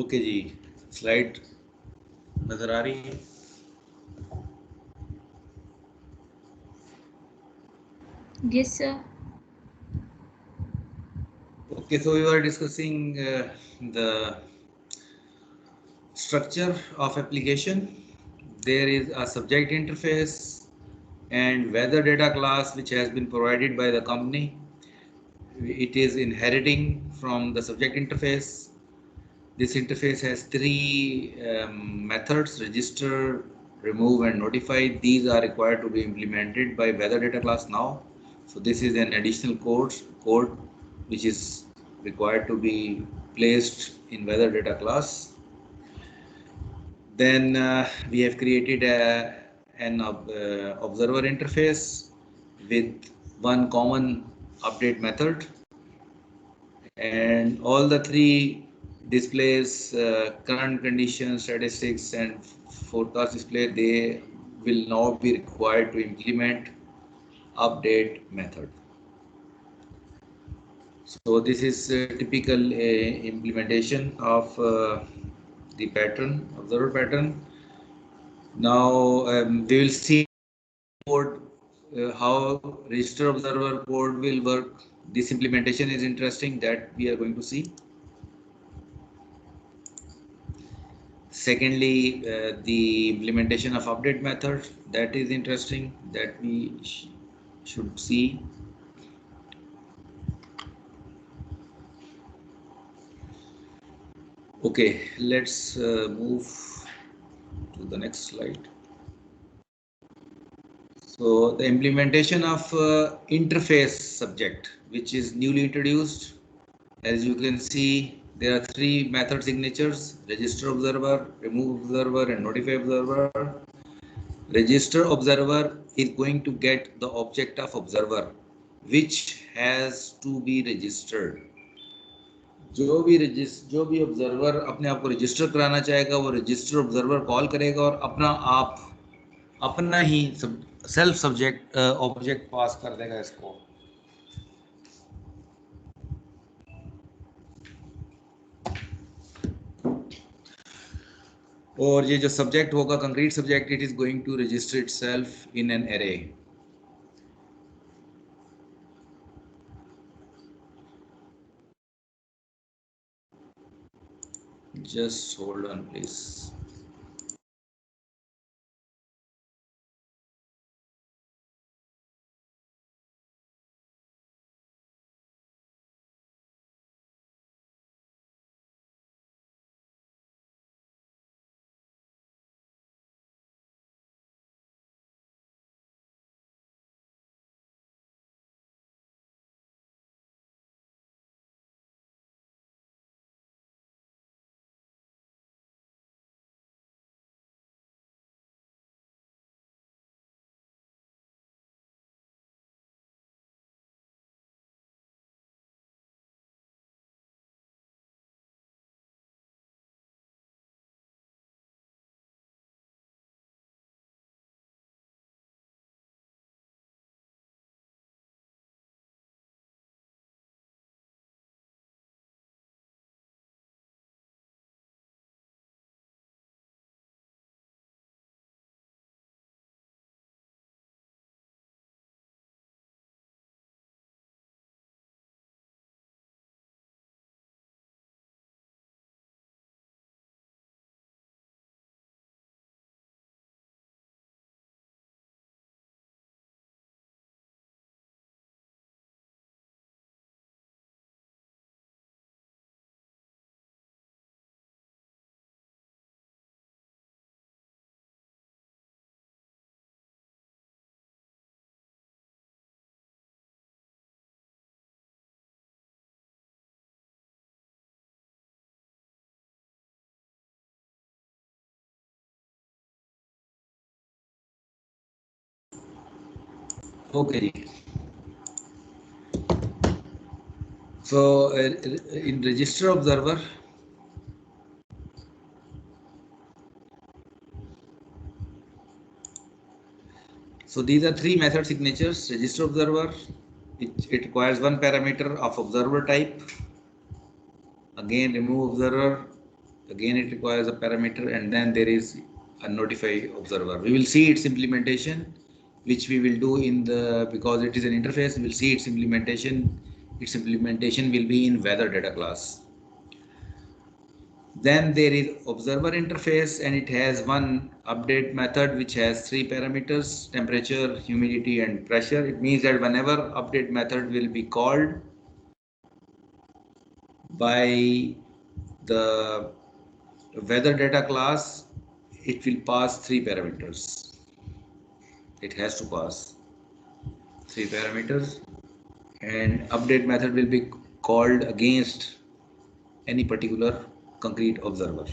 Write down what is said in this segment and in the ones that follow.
Okay जी, slide नजर आ रही है? Yes, sir. Okay, so we were discussing the structure of application. There is a subject interface and weather data class which has been provided by the company. It is inheriting from the subject interface. This interface has three methods: register, remove, and notify. These are required to be implemented by weather data class now. So this is an additional code which is required to be placed in weather data class. Then we have created an observer interface with one common update method, and all the three displays current conditions, statistics, and forecast display. They will now be required to implement update method. So this is a typical implementation of the pattern, observer pattern. Now we will see code, how register observer code will work. This implementation is interesting, that we are going to see. Secondly, the implementation of update method, that is interesting, that we should see. Okay, let's move to the next slide. So the implementation of interface subject, which is newly introduced. As you can see, there are three method signatures: register observer, remove observer, and notify observer. Register observer is going to get the object of observer, which has to be registered. जो भी observer अपने आप को register कराना चाहेगा, वो register observer call करेगा और अपना ही सेल्फ सब्जेक्ट ऑब्जेक्ट पास कर देगा इसको। और ये जो सब्जेक्ट होगा, concrete subject, it is going to register itself in an array. Just hold on, please. Okay. So in register observer, so these are three method signatures. Register observer, it requires one parameter of observer type. Again, remove observer, Again, it requires a parameter, and then there is a notify observer. We will see its implementation, which we will do in the, because it is an interface, we will see its implementation. Its implementation will be in weather data class. Then there is observer interface, and it has one update method which has three parameters: temperature, humidity, and pressure. It means that whenever update method will be called by the weather data class, it will pass three parameters. It has to pass three parameters, and update method will be called against any particular concrete observer.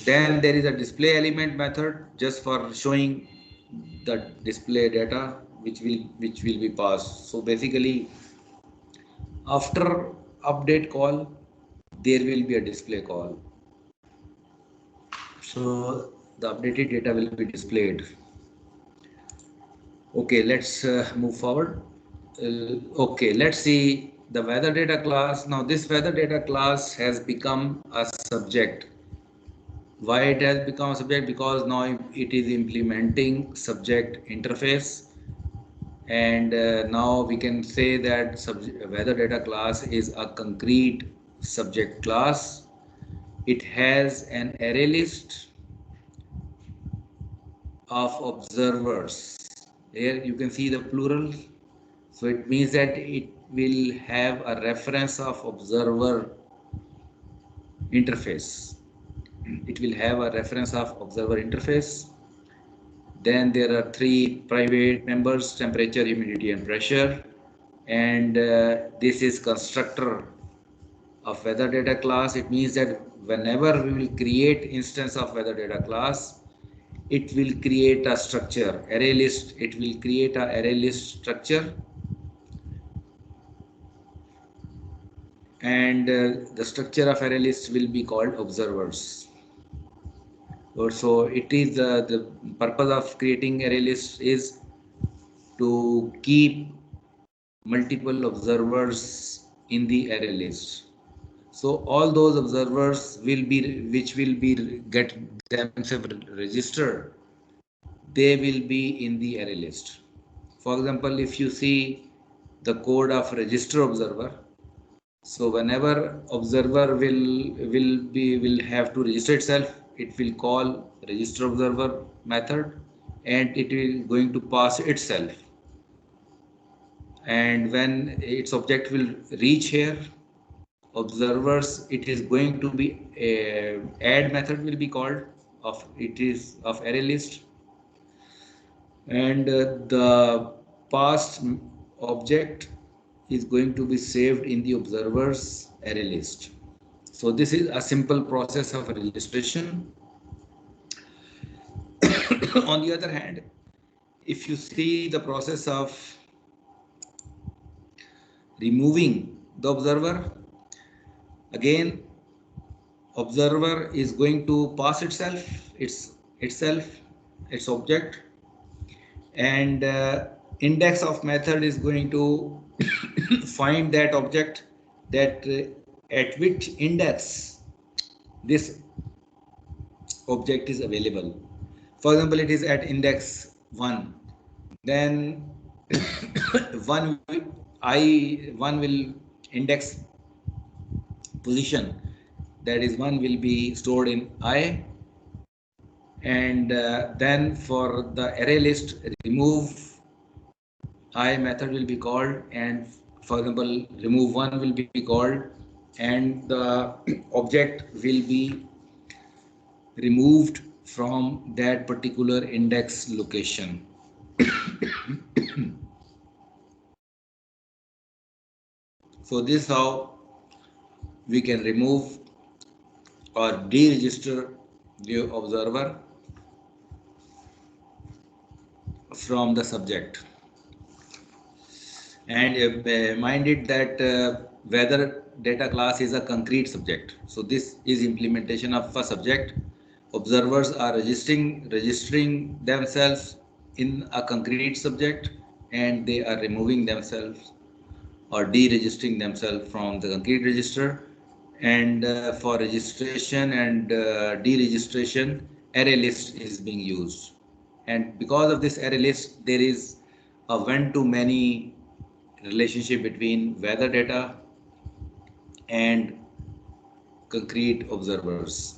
Then there is a display element method just for showing the display data which will be passed. So basically, after update call, there will be a display call. So the updated data will be displayed. Okay, let's move forward. Okay, let's see the weather data class. Now this weather data class has become a subject. Why it has become a subject? Because now it is implementing subject interface, and now we can say that weather data class is a concrete subject class. It has an array list of observers. Here you can see the plural. So it means that it will have a reference of observer interface. It will have a reference of observer interface. Then there are three private members: temperature, humidity, and pressure. And this is constructor of weather data class. It means that whenever we will create instance of weather data class, it will create a structure, array list. It will create a array list structure, and the structure of array list will be called observers. So it is the purpose of creating array list is to keep multiple observers in the array list. So all those observers which will be get themselves registered, they will be in the array list. For example, if you see the code of register observer, so whenever observer will have to register itself, it will call register observer method, and it will going to pass itself. And when its object will reach here, observers, it is going to be add method will be called of, it is of array list, and the past object is going to be saved in the observers array list. So this is a simple process of registration. On the other hand, if you see the process of removing the observer, again observer is going to pass its object, and index of method is going to find that object, that at which index this object is available. For example, it is at index 1, then 1 will index position, that is 1 will be stored in I, and then for the array list remove I method will be called, and for example remove 1 will be called, and the object will be removed from that particular index location. So this is how we can remove or deregister the observer from the subject. And mind it that weather data class is a concrete subject. So this is implementation of a subject. Observers are registering themselves in a concrete subject, and they are removing themselves or deregistering themselves from the concrete register. And for registration and deregistration, array list is being used. And because of this array list, there is a one-to-many relationship between weather data and concrete observers.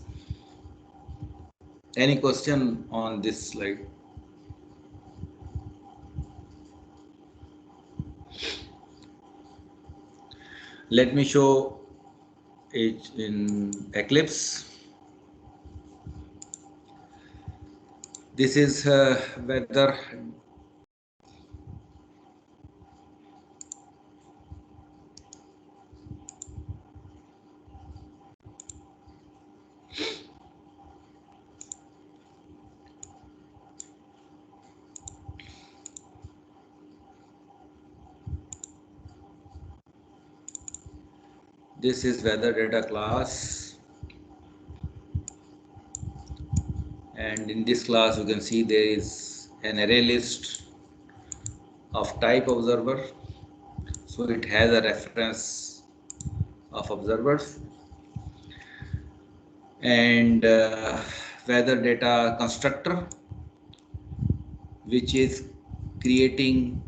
Any question on this slide? Let me show it in Eclipse. This is weather. This is weather data class, and in this class you can see there is an array list of type observer. So it has a reference of observers, and weather data constructor, which is creating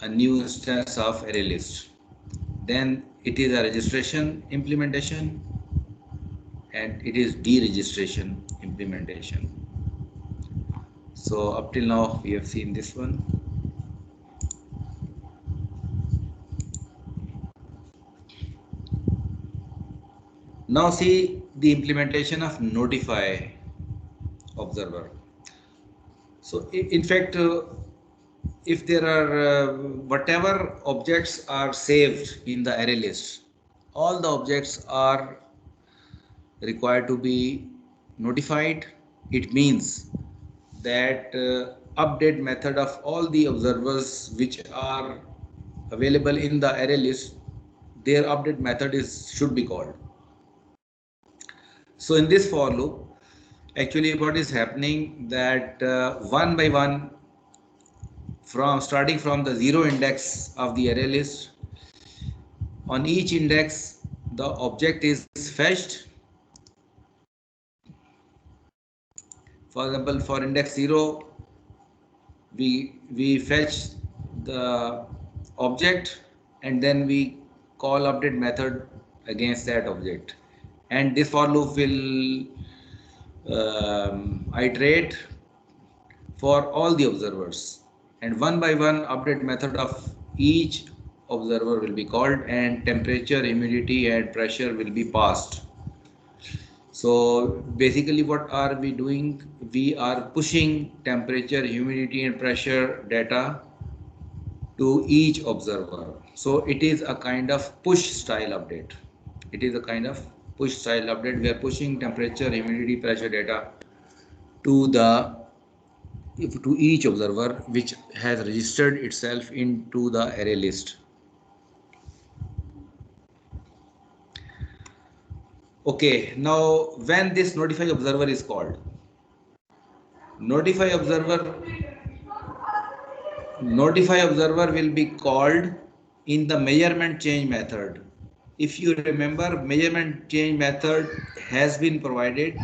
a new instance of array list. Then it is a registration implementation, and it is deregistration implementation. So up till now we have seen this one. Now see the implementation of notify observer. So in fact, if there are whatever objects are saved in the array list, all the objects are required to be notified. It means that update method of all the observers which are available in the array list, their update method should be called. So in this for loop, actually what is happening that one by one, from starting from the zero index of the array list, on each index the object is fetched. For example, for index 0, we fetch the object and then we call update method against that object, and this for loop will iterate for all the observers, and one by one update method of each observer will be called, and temperature, humidity and pressure will be passed. So basically what are we doing? We are pushing temperature, humidity and pressure data to each observer. So it is a kind of push style update. It is a kind of push style update. We are pushing temperature, humidity, pressure data to each observer which has registered itself into the array list. Okay, now when this notify observer is called, notify observer will be called in the measurement change method. If you remember, measurement change method has been provided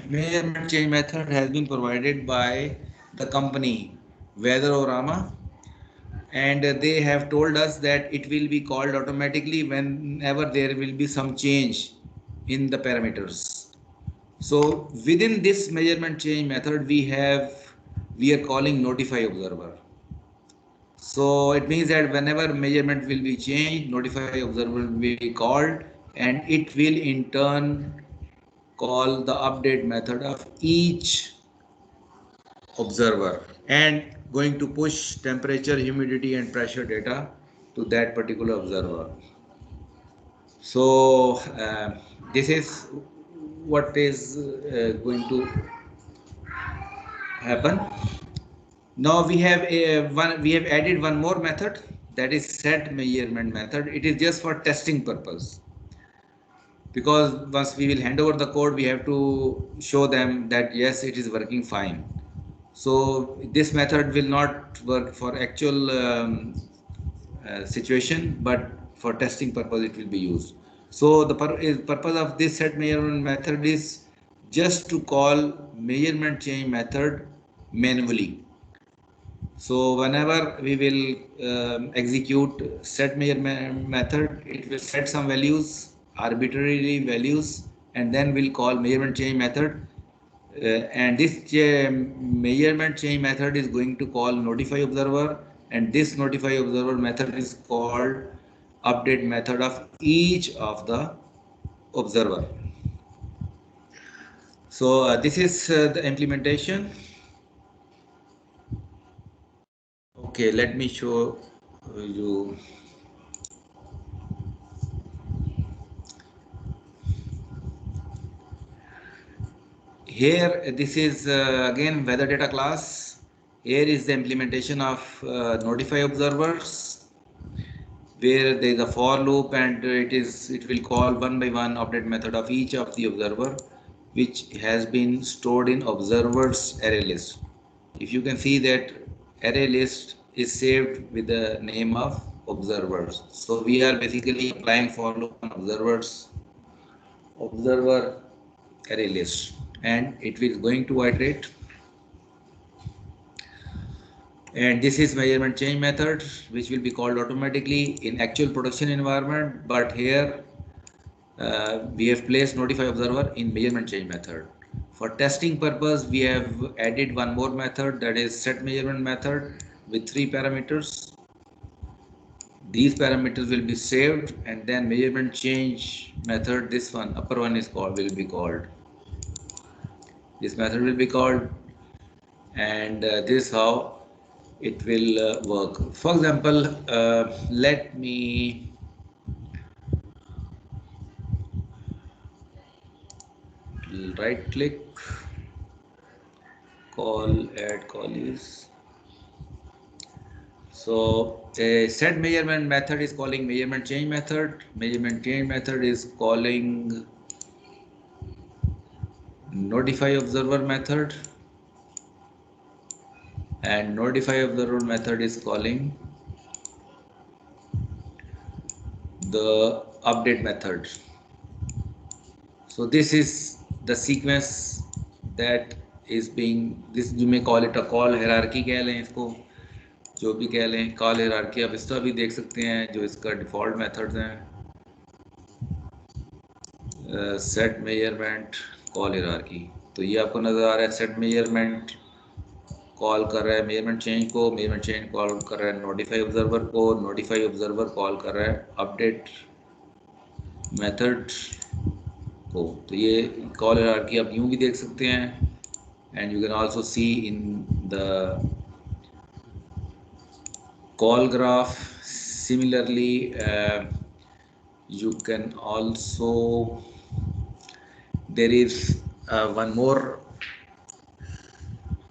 measurement change method has been provided by the company Weatherorama, and they have told us that it will be called automatically whenever there will be some change in the parameters. So within this measurement change method we are calling notify observer. So it means that whenever measurement will be changed, notify observer will be called, and it will in turn call the update method of each observer and going to push temperature, humidity and pressure data to that particular observer. So this is what is going to happen. Now we have added one more method, that is set measurement method. It is just for testing purpose, because once we will hand over the code, we have to show them that yes, it is working fine. So this method will not work for actual situation, but for testing purpose it will be used. So the purpose of this set measurement method is just to call measurement change method manually. So whenever we will execute set measurement method, it will set some values, arbitrary values, and then we'll call measurement change method. And this measurement change method is going to call notify observer, and this notify observer method is called update method of each of the observer. So this is the implementation. Okay, let me show you. Here, this is again weather data class. Here is the implementation of notify observers, where there is a for loop, and it will call one by one update method of each of the observer, which has been stored in observers array list. If you can see that array list is saved with the name of observers. So we are basically applying for loop on observer array list, and it is going to iterate. And this is measurement change method, which will be called automatically in actual production environment, but here we have placed notify observer in measurement change method. For testing purpose, we have added one more method, that is set measurement method with 3 parameters. These parameters will be saved, and then measurement change method, this one upper one is called, will be called. This method will be called, and this is how it will work. For example, let me right click, add call is. So a set measurement method is calling measurement change method. Measurement change method is calling notify observer method, and notify observer method is calling the update method. So this is the sequence that is being, this you may call it a call hierarchy कह लें इसको, जो भी कह लें call hierarchy. आप इसका भी देख सकते हैं, जो इसका डिफ़ॉल्ट मेथड्स हैं, सेट मेजरमेंट कॉल hierarchy. तो ये आपको नज़र आ रहा है, सेट मेजरमेंट कॉल कर रहा है मेजरमेंट चेंज को, मेजरमेंट चेंज कॉल कर रहा है नोटिफाई ऑब्जर्वर को, नोटिफाई ऑब्जर्वर कॉल कर रहा है अपडेट मेथड को. तो ये कॉल हायरार्की आप यूँ भी देख सकते हैं, and you can also C in the call graph. Similarly, you can also, there is one more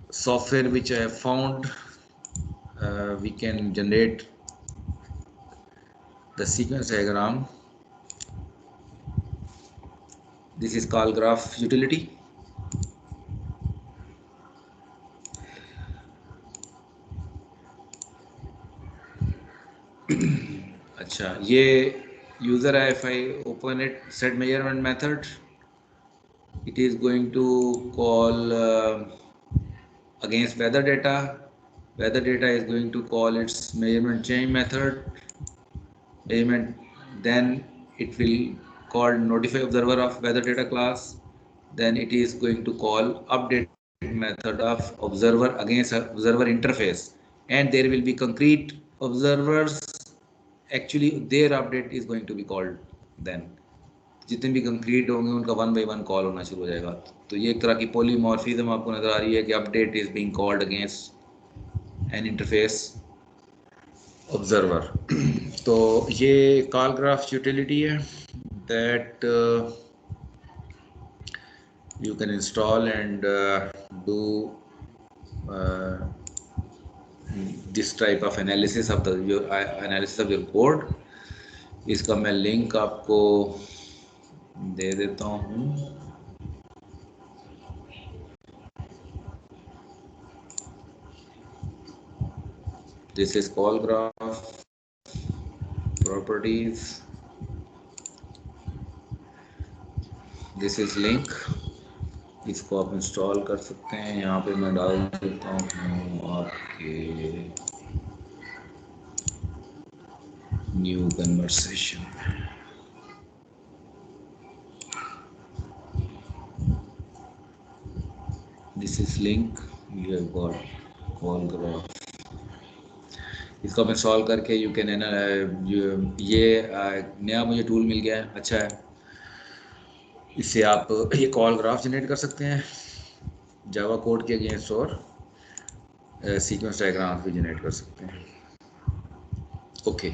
software which I have found. We can generate the sequence diagram. This is call graph utility. अच्छा, ये user है. If I open it, set measurement method, it is going to call against weather data. Weather data is going to call its measurement change method. Measurement, then it will call notify observer of weather data class. Then it is going to call update method of observer against observer interface, and there will be concrete observers. Actually their update is going to be called. Then जितने भी concrete होंगे उनका one by one call होना शुरू हो जाएगा. तो ये एक तरह की पॉलीमॉर्फिज्म आपको नजर आ रही है कि update is being called against an interface observer. तो ये कॉल ग्राफ यूटिलिटी है that you can install and do this type of analysis of your analysis of your code. इसका मैं लिंक आपको दे देता हूँ. This is call graph properties, this is link, इसको आप इंस्टॉल कर सकते हैं। यहाँ पे मैं डाल देता हूँ आपके new conversation. This is link, you have got call graph. इसको आप इंस्टॉल करके यू कैन ये नया मुझे टूल मिल गया है, अच्छा है। इससे आप ये कॉल ग्राफ जनरेट कर सकते हैं जावा कोड के अगेंस्ट, और सीक्वेंस डायग्राम भी जनरेट कर सकते हैं। ओके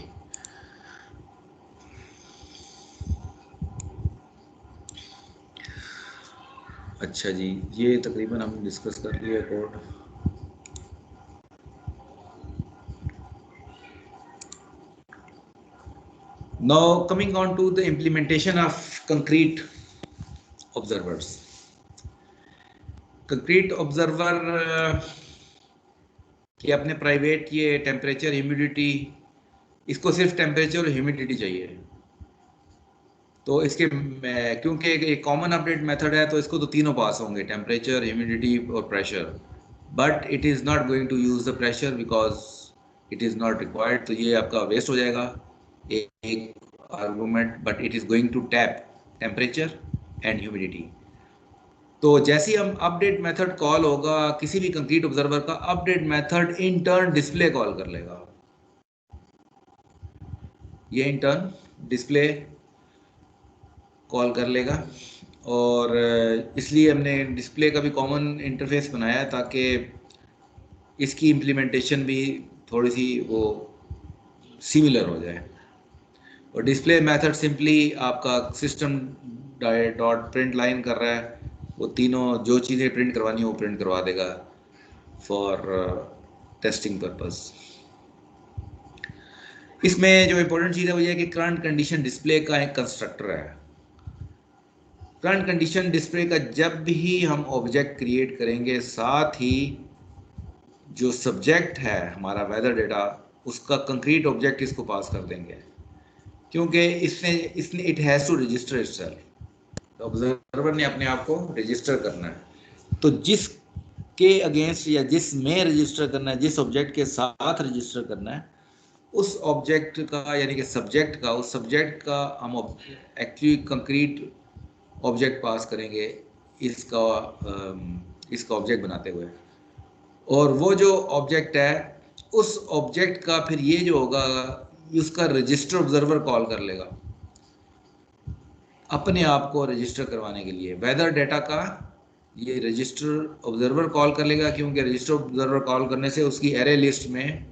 अच्छा जी, ये तकरीबन हम डिस्कस कर लिया code. Now coming on to the implementation of concrete observers. Concrete observer कि अपने प्राइवेट ये टेम्परेचर, ह्यूमिडिटी, इसको सिर्फ टेम्परेचर और ह्यूमिडिटी चाहिए। तो इसके क्योंकि एक कॉमन अपडेट मेथड है तो इसको तो तीनों पास होंगे, टेम्परेचर, ह्यूमिडिटी और pressure, but it is not going to use the pressure because it is not required. तो ये आपका वेस्ट हो जाएगा एक argument, but it is going to tap temperature and humidity. तो जैसे ही हम अपडेट मेथड कॉल होगा किसी भी कंक्रीट ऑब्जर्वर का, update method in turn display call कर लेगा। ये इन टर्न डिस्प्ले कॉल कर लेगा, और इसलिए हमने डिस्प्ले का भी कॉमन इंटरफेस बनाया ताकि इसकी इम्प्लीमेंटेशन भी थोड़ी सी वो सिमिलर हो जाए। और डिस्प्ले मेथड सिंपली आपका सिस्टम डॉट प्रिंट लाइन कर रहा है, वो तीनों जो चीज़ें प्रिंट करवानी है वो प्रिंट करवा देगा फॉर टेस्टिंग पर्पस। इसमें जो इम्पोर्टेंट चीज़ है वो ये है कि करंट कंडीशन डिस्प्ले का एक कंस्ट्रक्टर है। करंट कंडीशन डिस्प्ले का जब भी हम ऑब्जेक्ट क्रिएट करेंगे, साथ ही जो सब्जेक्ट है हमारा वेदर डेटा, उसका कंक्रीट ऑब्जेक्ट इसको पास कर देंगे, क्योंकि इसने it has to register itself. Observer ने अपने आप को रजिस्टर करना है। तो जिसके अगेंस्ट या जिस में रजिस्टर करना है, जिस ऑब्जेक्ट के साथ रजिस्टर करना है, उस ऑब्जेक्ट का यानी कि सब्जेक्ट का, उस सब्जेक्ट का हम एक्चुअली कंक्रीट ऑब्जेक्ट पास करेंगे इसका ऑब्जेक्ट बनाते हुए। और वो जो ऑब्जेक्ट है, उस ऑब्जेक्ट का फिर ये जो होगा उसका रजिस्टर ऑब्जर्वर कॉल कर लेगा अपने आप को रजिस्टर करवाने के लिए। वेदर डेटा का ये रजिस्टर ऑब्जर्वर कॉल कर लेगा, क्योंकि रजिस्टर ऑब्जर्वर कॉल करने से उसकी एरे लिस्ट में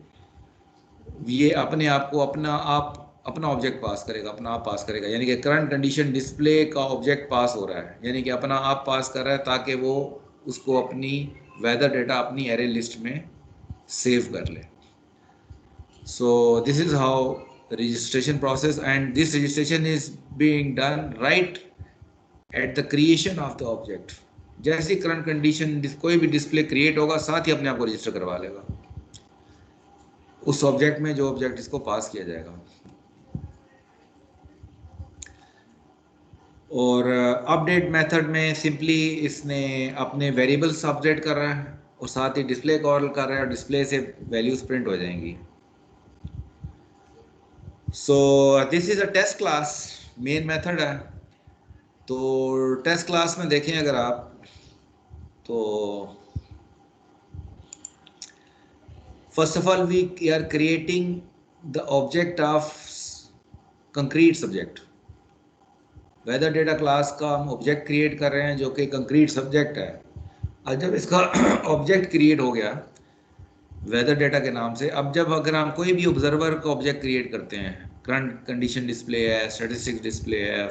ये अपने आप को अपना ऑब्जेक्ट पास करेगा, अपना आप पास करेगा। यानी कि करंट कंडीशन डिस्प्ले का ऑब्जेक्ट पास हो रहा है, यानी कि अपना आप पास कर रहा है ताकि वो उसको अपनी वेदर डेटा अपनी एरे लिस्ट में सेव कर ले। सो this is how registration process, and this registration is being done right at the creation of the object. जैसे करंट कंडीशन कोई भी डिस्प्ले क्रिएट होगा, साथ ही अपने आप को रजिस्टर करवा लेगा उस ऑब्जेक्ट में जो ऑब्जेक्ट इसको पास किया जाएगा। और अपडेट मेथड में सिंपली इसने अपने वेरिएबल्स अपडेट कर रहा है और साथ ही डिस्प्ले कॉल कर रहा है, और डिस्प्ले से वैल्यूज प्रिंट हो जाएंगी। So this is a test class, main method है। तो टेस्ट क्लास में देखें अगर आप, तो first of all we are creating the object of concrete subject. Weather data class का हम ऑब्जेक्ट क्रिएट कर रहे हैं जो कि कंक्रीट सब्जेक्ट है। और जब इसका ऑब्जेक्ट क्रिएट हो गया वेदर डेटा के नाम से, अब जब अगर हम कोई भी ऑब्जर्वर का ऑब्जेक्ट क्रिएट करते हैं, करंट कंडीशन डिस्प्ले है, स्टैटिस्टिक्स डिस्प्ले है,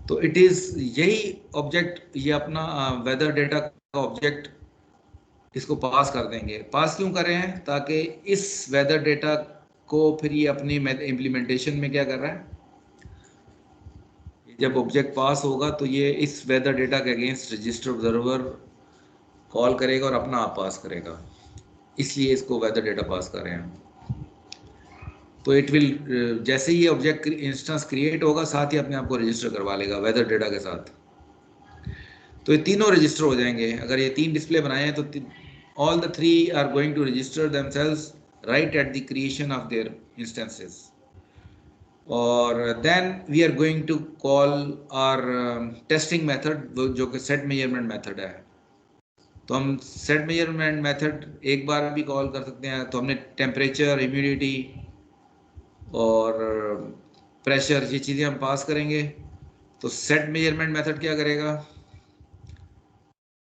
तो इट इज़ यही ऑब्जेक्ट, ये अपना वेदर डेटा का ऑब्जेक्ट इसको पास कर देंगे। पास क्यों कर रहे हैं? ताकि इस वेदर डेटा को फिर ये अपनी इम्प्लीमेंटेशन में क्या कर रहा है, जब ऑब्जेक्ट पास होगा तो ये इस वेदर डेटा के अगेंस्ट रजिस्टर ऑब्जर्वर कॉल करेगा और अपना आप पास करेगा, इसलिए इसको वेदर डेटा पास कर रहे हैं। तो इट विल जैसे ही ऑब्जेक्ट इंस्टेंस क्रिएट होगा साथ ही अपने आप को रजिस्टर करवा लेगा वेदर डेटा के साथ। तो ये तीनों रजिस्टर हो जाएंगे। अगर ये 3 डिस्प्ले बनाए हैं तो all the 3 are going to register themselves right at the creation of their instances. और then we are going to call our testing method जो कि सेट मेजरमेंट मेथड है। तो हम सेट मेजरमेंट मेथड एक बार भी कॉल कर सकते हैं। तो हमने टेम्परेचर, ह्यूमिडिटी और प्रेशर ये चीज़ें हम पास करेंगे। तो सेट मेजरमेंट मेथड क्या करेगा?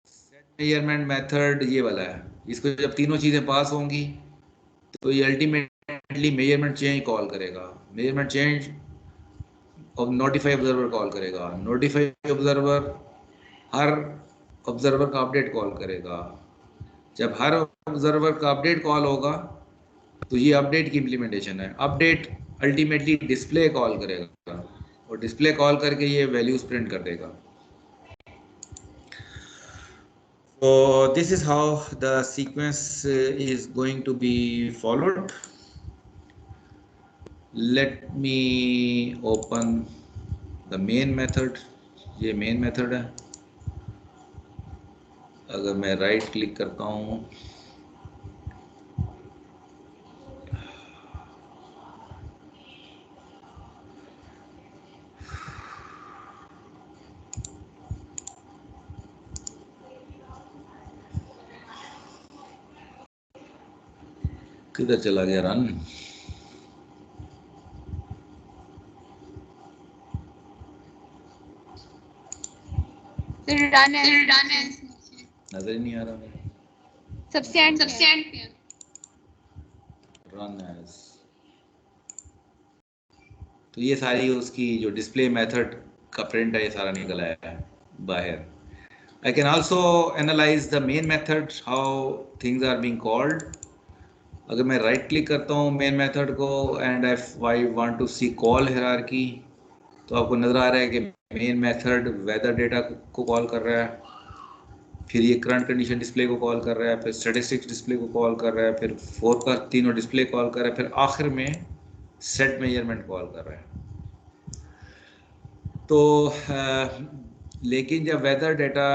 सेट मेजरमेंट मेथड ये वाला है। इसको जब तीनों चीज़ें पास होंगी तो ये अल्टीमेटली मेजरमेंट चेंज कॉल करेगा। मेजरमेंट चेंज और नोटिफाई ऑब्जर्वर कॉल करेगा। नोटिफाई ऑब्जर्वर हर ऑब्जर्वर का अपडेट कॉल करेगा। जब हर ऑब्जर्वर का अपडेट कॉल होगा तो ये अपडेट की इम्प्लीमेंटेशन है। अपडेट अल्टीमेटली डिस्प्ले कॉल करेगा और डिस्प्ले कॉल करके ये वैल्यूज प्रिंट कर देगा। So this is how the sequence is going to be followed. Let me open the main method. ये main method है। अगर मैं राइट क्लिक करता हूँ किधर चला गया रन? नजर ही नहीं आ रहा मेरे। सबसे एंड पे रन एज। तो ये सारी उसकी जो डिस्प्ले मेथड का प्रिंट है ये सारा निकल आया है बाहर। I can also analyze the main method how things are being called. अगर मैं राइट क्लिक करता हूँ मेन मेथड को and if I want to see call hierarchy तो आपको नज़र आ रहा है कि मेन मेथड वेदर डेटा को कॉल कर रहा है, फिर ये करंट कंडीशन डिस्प्ले को कॉल कर रहा है, फिर स्टैटिस्टिक्स डिस्प्ले को कॉल कर रहा है, फिर फोरकास्ट तीनों डिस्प्ले कॉल कर रहा है, फिर आखिर में सेट मेजरमेंट कॉल कर रहा है। तो लेकिन जब वेदर डेटा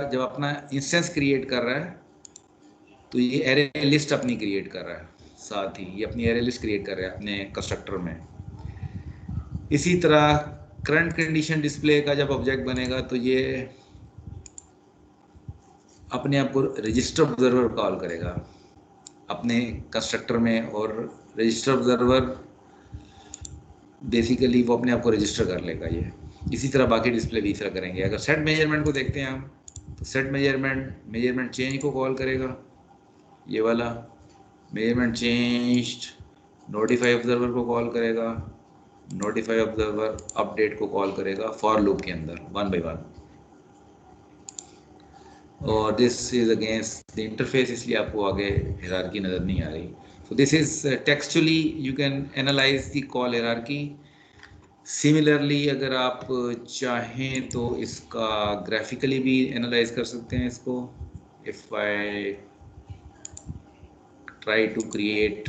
जब अपना इंस्टेंस क्रिएट कर रहा है तो ये एरे लिस्ट अपनी क्रिएट कर रहा है, साथ ही ये अपनी एरे लिस्ट क्रिएट कर रहा है अपने कंस्ट्रक्टर में। इसी तरह करंट कंडीशन डिस्प्ले का जब ऑब्जेक्ट बनेगा तो ये अपने आप को रजिस्टर ऑब्जर्वर कॉल करेगा अपने कंस्ट्रक्टर में, और रजिस्टर ऑब्जर्वर बेसिकली वो अपने आप को रजिस्टर कर लेगा। ये इसी तरह बाकी डिस्प्ले भी इस तरह करेंगे। अगर सेट मेजरमेंट को देखते हैं हम तो सेट मेजरमेंट चेंज को कॉल करेगा, ये वाला मेजरमेंट चेंज्ड नोटिफाई ऑब्जर्वर को कॉल करेगा, नोटिफाई ऑब्जर्वर अपडेट को कॉल करेगा फॉर लूप के अंदर 1 by 1। और this is against the interface, इसलिए आपको आगे हायरार्की नज़र नहीं आ रही। So this is textually you can analyse the call hierarchy. Similarly अगर आप चाहें तो इसका ग्राफिकली भी एनालाइज कर सकते हैं इसको। If I try to create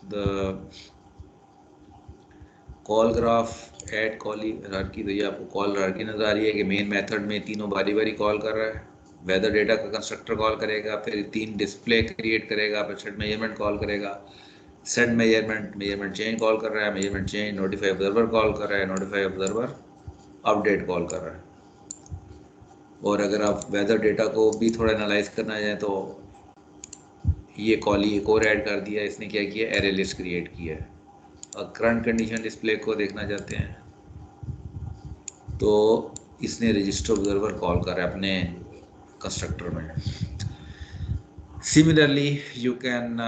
the call graph add call hierarchy, तो ये आपको कॉल हायरार्की नज़र आ रही है कि मेन मेथड में तीनों बारी बारी कॉल कर रहा है। वेदर डेटा का कंस्ट्रक्टर कॉल करेगा, फिर 3 डिस्प्ले क्रिएट करेगा, फिर सेट मेजरमेंट कॉल करेगा, सेट मेजरमेंट चेंज कॉल कर रहा है, measurement change notify observer call कर रहा है, नोटिफाई ऑब्जर्वर अपडेट कॉल कर रहा है। और अगर आप वेदर डेटा को भी थोड़ा एनालाइज करना चाहें तो ये कॉल ही एक और ऐड कर दिया इसने। क्या किया? एरे लिस्ट क्रिएट किया है। और करंट कंडीशन डिस्प्ले को देखना चाहते हैं तो इसने रजिस्टर ऑब्जर्वर कॉल कर रहा है अपने कंस्ट्रक्टर में। Similarly you can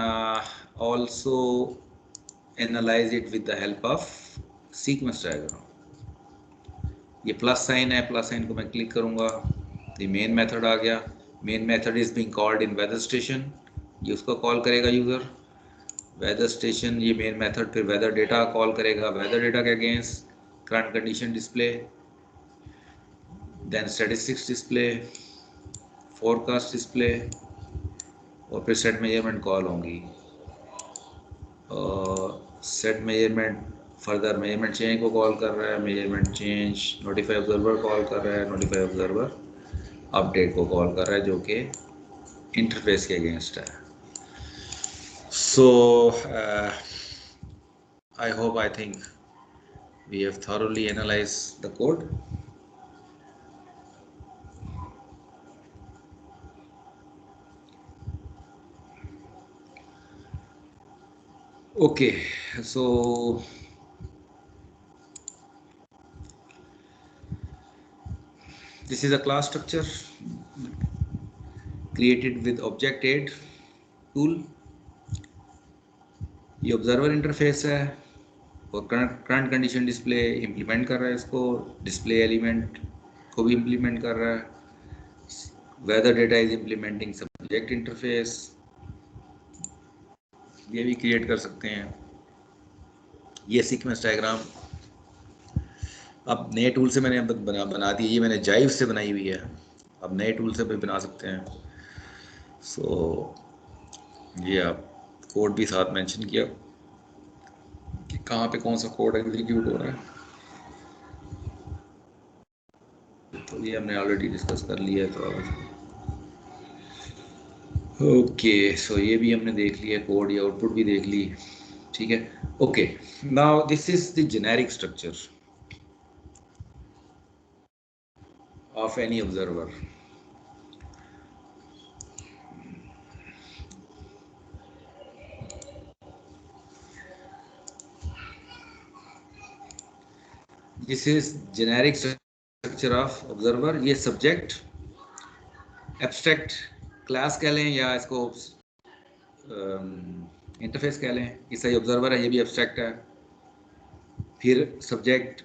also analyse it with the help of sequence diagram. ये प्लस साइन है, प्लस साइन को मैं क्लिक करूंगा, ये मेन मेथड आ गया। Main method is being called in weather station, ये उसको कॉल करेगा यूज़र वेदर स्टेशन। ये मेन मेथड फिर वेदर डेटा कॉल करेगा, वेदर डेटा के against current condition display, then statistics display, forecast display, और फिर सेट मेजरमेंट कॉल होंगी। Set measurement further measurement change को कॉल कर रहा है, measurement change notify observer call कर रहा है, नोटिफाई ऑब्जर्वर अपडेट को कॉल कर रहा है जो कि इंटरफेस के अगेंस्ट है. सो I hope, I think we have thoroughly analyzed the code. Okay, so this is a class structure created with object aid tool. ये ऑब्जर्वर इंटरफेस है और करंट कंडीशन डिस्प्ले इम्प्लीमेंट कर रहा है, इसको डिस्प्ले एलिमेंट को भी इम्प्लीमेंट कर रहा है. Weather data is implementing subject interface, ये भी क्रिएट कर सकते हैं. ये सीक्वेंस डायग्राम अब नए टूल से मैंने बना दी, ये मैंने जाइव से बनाई हुई है, अब नए टूल से भी बना सकते हैं. सो ये आप कोड भी साथ मेंशन किया कि कहाँ पे कौन सा कोड एग्जीक्यूट हो रहा है, तो ये हमने ऑलरेडी डिस्कस कर लिया है. तो ओके, सो ये भी हमने देख लिया, कोड या आउटपुट भी देख ली. ठीक है. Okay, now this is the generic structure of any observer. This is generic structure of observer. ये subject abstract class कह लें या इसको इंटरफेस कह लें. इसका ये ऑब्जर्वर है, ये भी एब्स्ट्रैक्ट है. फिर सब्जेक्ट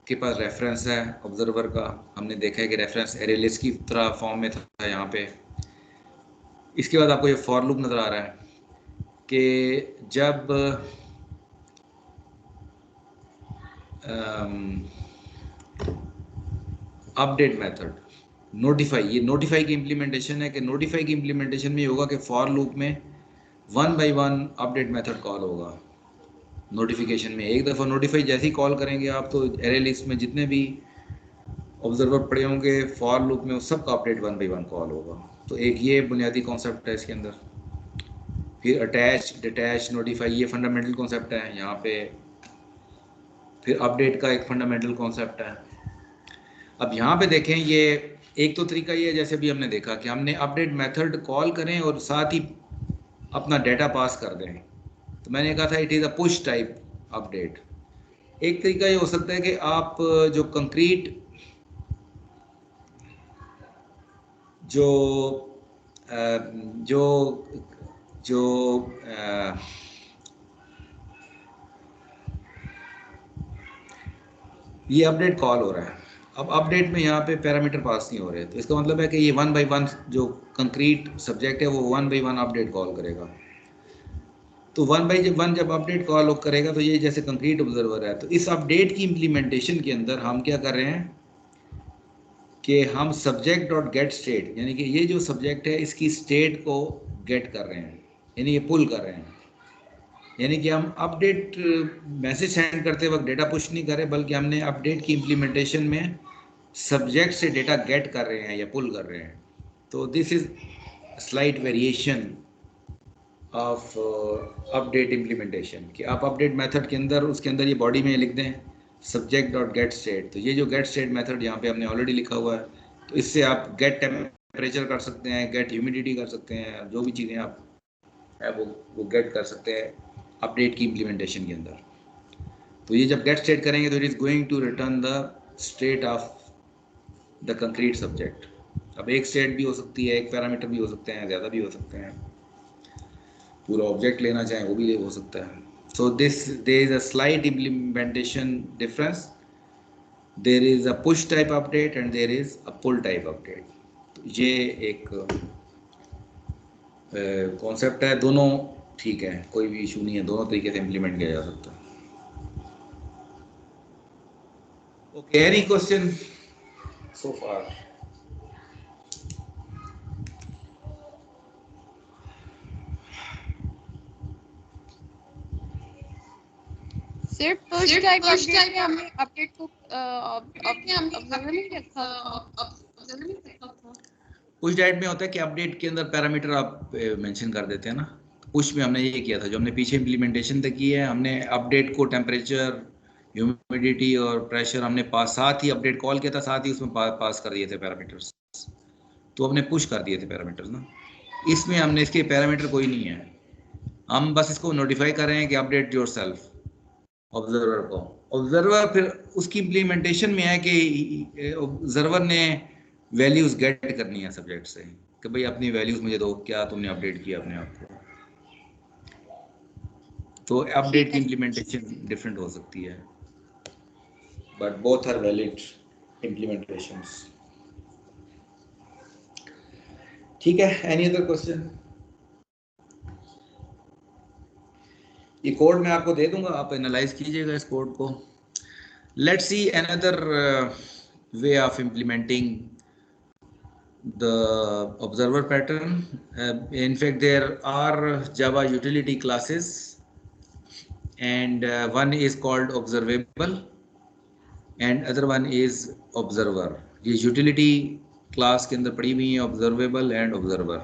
के पास रेफरेंस है ऑब्जर्वर का, हमने देखा है कि रेफरेंस एरे लिस्ट की तरह फॉर्म में था यहाँ पे. इसके बाद आपको ये फॉर लूप नज़र आ रहा है कि जब अपडेट मेथड नोटिफाई, ये नोटिफाई की इम्प्लीमेंटेशन है कि नोटिफाई की इम्प्लीमेंटेशन में होगा कि फॉर लूप में 1 by 1 अपडेट मेथड कॉल होगा. नोटिफिकेशन में एक दफ़ा नोटिफाई जैसे ही कॉल करेंगे आप, तो एरे लिस्ट में जितने भी ऑब्जर्वर पड़े होंगे फॉर लूप में, उस सब का अपडेट 1 by 1 कॉल होगा. तो एक ये बुनियादी कॉन्सेप्ट है इसके अंदर. फिर अटैच डिटैच नोटिफाई, ये फंडामेंटल कॉन्सेप्ट है यहाँ पे. फिर अपडेट का एक फंडामेंटल कॉन्सेप्ट है. अब यहाँ पे देखें, ये एक तो तरीका ये है जैसे भी हमने देखा कि हमने अपडेट मेथड कॉल करें और साथ ही अपना डेटा पास कर दें. तो मैंने कहा था it is a push type update. एक तरीका ये हो सकता है कि आप जो कंक्रीट जो जो जो ये अपडेट कॉल हो रहा है. अब अपडेट में यहाँ पे पैरामीटर पास नहीं हो रहे, तो इसका मतलब है कि ये 1 by 1 जो कंक्रीट सब्जेक्ट है वो 1 by 1 अपडेट कॉल करेगा. तो 1 by 1 जब अपडेट कॉल करेगा तो ये जैसे कंक्रीट ऑब्जर्वर है. तो इस अपडेट की इम्प्लीमेंटेशन के अंदर हम क्या कर रहे हैं कि हम सब्जेक्ट डॉट गेट स्टेट, यानी कि ये जो सब्जेक्ट है इसकी स्टेट को गेट कर रहे हैं, यानी ये पुल कर रहे हैं. यानी कि हम अपडेट मैसेज सेंड करते वक्त डेटा पुश नहीं कर रहे, बल्कि हमने अपडेट की इम्प्लीमेंटेशन में सब्जेक्ट से डेटा गेट कर रहे हैं या पुल कर रहे हैं. तो this is slight variation of update implementation कि आप अपडेट मेथड के अंदर उसके अंदर ये बॉडी में लिख दें सब्जेक्ट डॉट गेट स्टेट. तो ये जो गेट स्टेट मेथड यहाँ पे हमने ऑलरेडी लिखा हुआ है, तो इससे आप गेट टेम्परेचर कर सकते हैं, गेट ह्यूमिडिटी कर सकते हैं, जो भी चीज़ें आप है वो गेट कर सकते हैं अपडेट की इम्प्लीमेंटेशन के अंदर. तो ये जब गेट स्टेट करेंगे तो it is going to return the state of the concrete subject. अब एक स्टेट भी हो सकती है, एक पैरामीटर भी हो सकते हैं, ज़्यादा भी हो सकते हैं, पूरा ऑब्जेक्ट लेना चाहें वो भी हो सकता है. सो there is a slight implementation difference. There is a push type update and there is a pull type update. तो ये एक कॉन्सेप्ट है, दोनों ठीक है, कोई भी इशू नहीं है, दोनों तरीके से इम्प्लीमेंट किया जा सकता है. Okay, any question so far? Sir push type update में हमने अपडेट को ऑब्जर्वर नहीं रखा था। पुश डाइट में होता है कि अपडेट के अंदर पैरामीटर आप मेंशन कर देते हैं ना। पुश में हमने ये किया था, जो हमने पीछे इम्प्लीमेंटेशन तक की है, हमने अपडेट को टेम्परेचर, ह्यूमिडिटी और प्रेशर हमने साथ ही अपडेट कॉल किया था, साथ ही उसमें पास कर दिए थे पैरामीटर्स। तो हमने पुश कर दिए थे पैरामीटर्स ना। इसमें हमने इसके पैरामीटर कोई नहीं है, हम बस इसको नोटिफाई कर रहे हैं कि अपडेट योरसेल्फ ऑब्जर्वर को। ऑब्जर्वर फिर उसकी इम्प्लीमेंटेशन में है कि ऑब्जर्वर ने वैल्यूज गेट करनी है सब्जेक्ट से कि भाई अपनी वैल्यूज मुझे दो, क्या तुमने अपडेट किया अपने आप को। तो अपडेट की इम्प्लीमेंटेशन डिफरेंट हो सकती है, but both are valid implementations. ठीक है, एनी अदर क्वेश्चन? ये कोड मैं आपको दे दूंगा, आप एनालाइज कीजिएगा इस कोड को। Let's see another way of implementing the observer pattern. In fact, there are Java utility classes, and one is called observable and other one is observer. ये utility class के अंदर पड़ी हुई है observable and observer।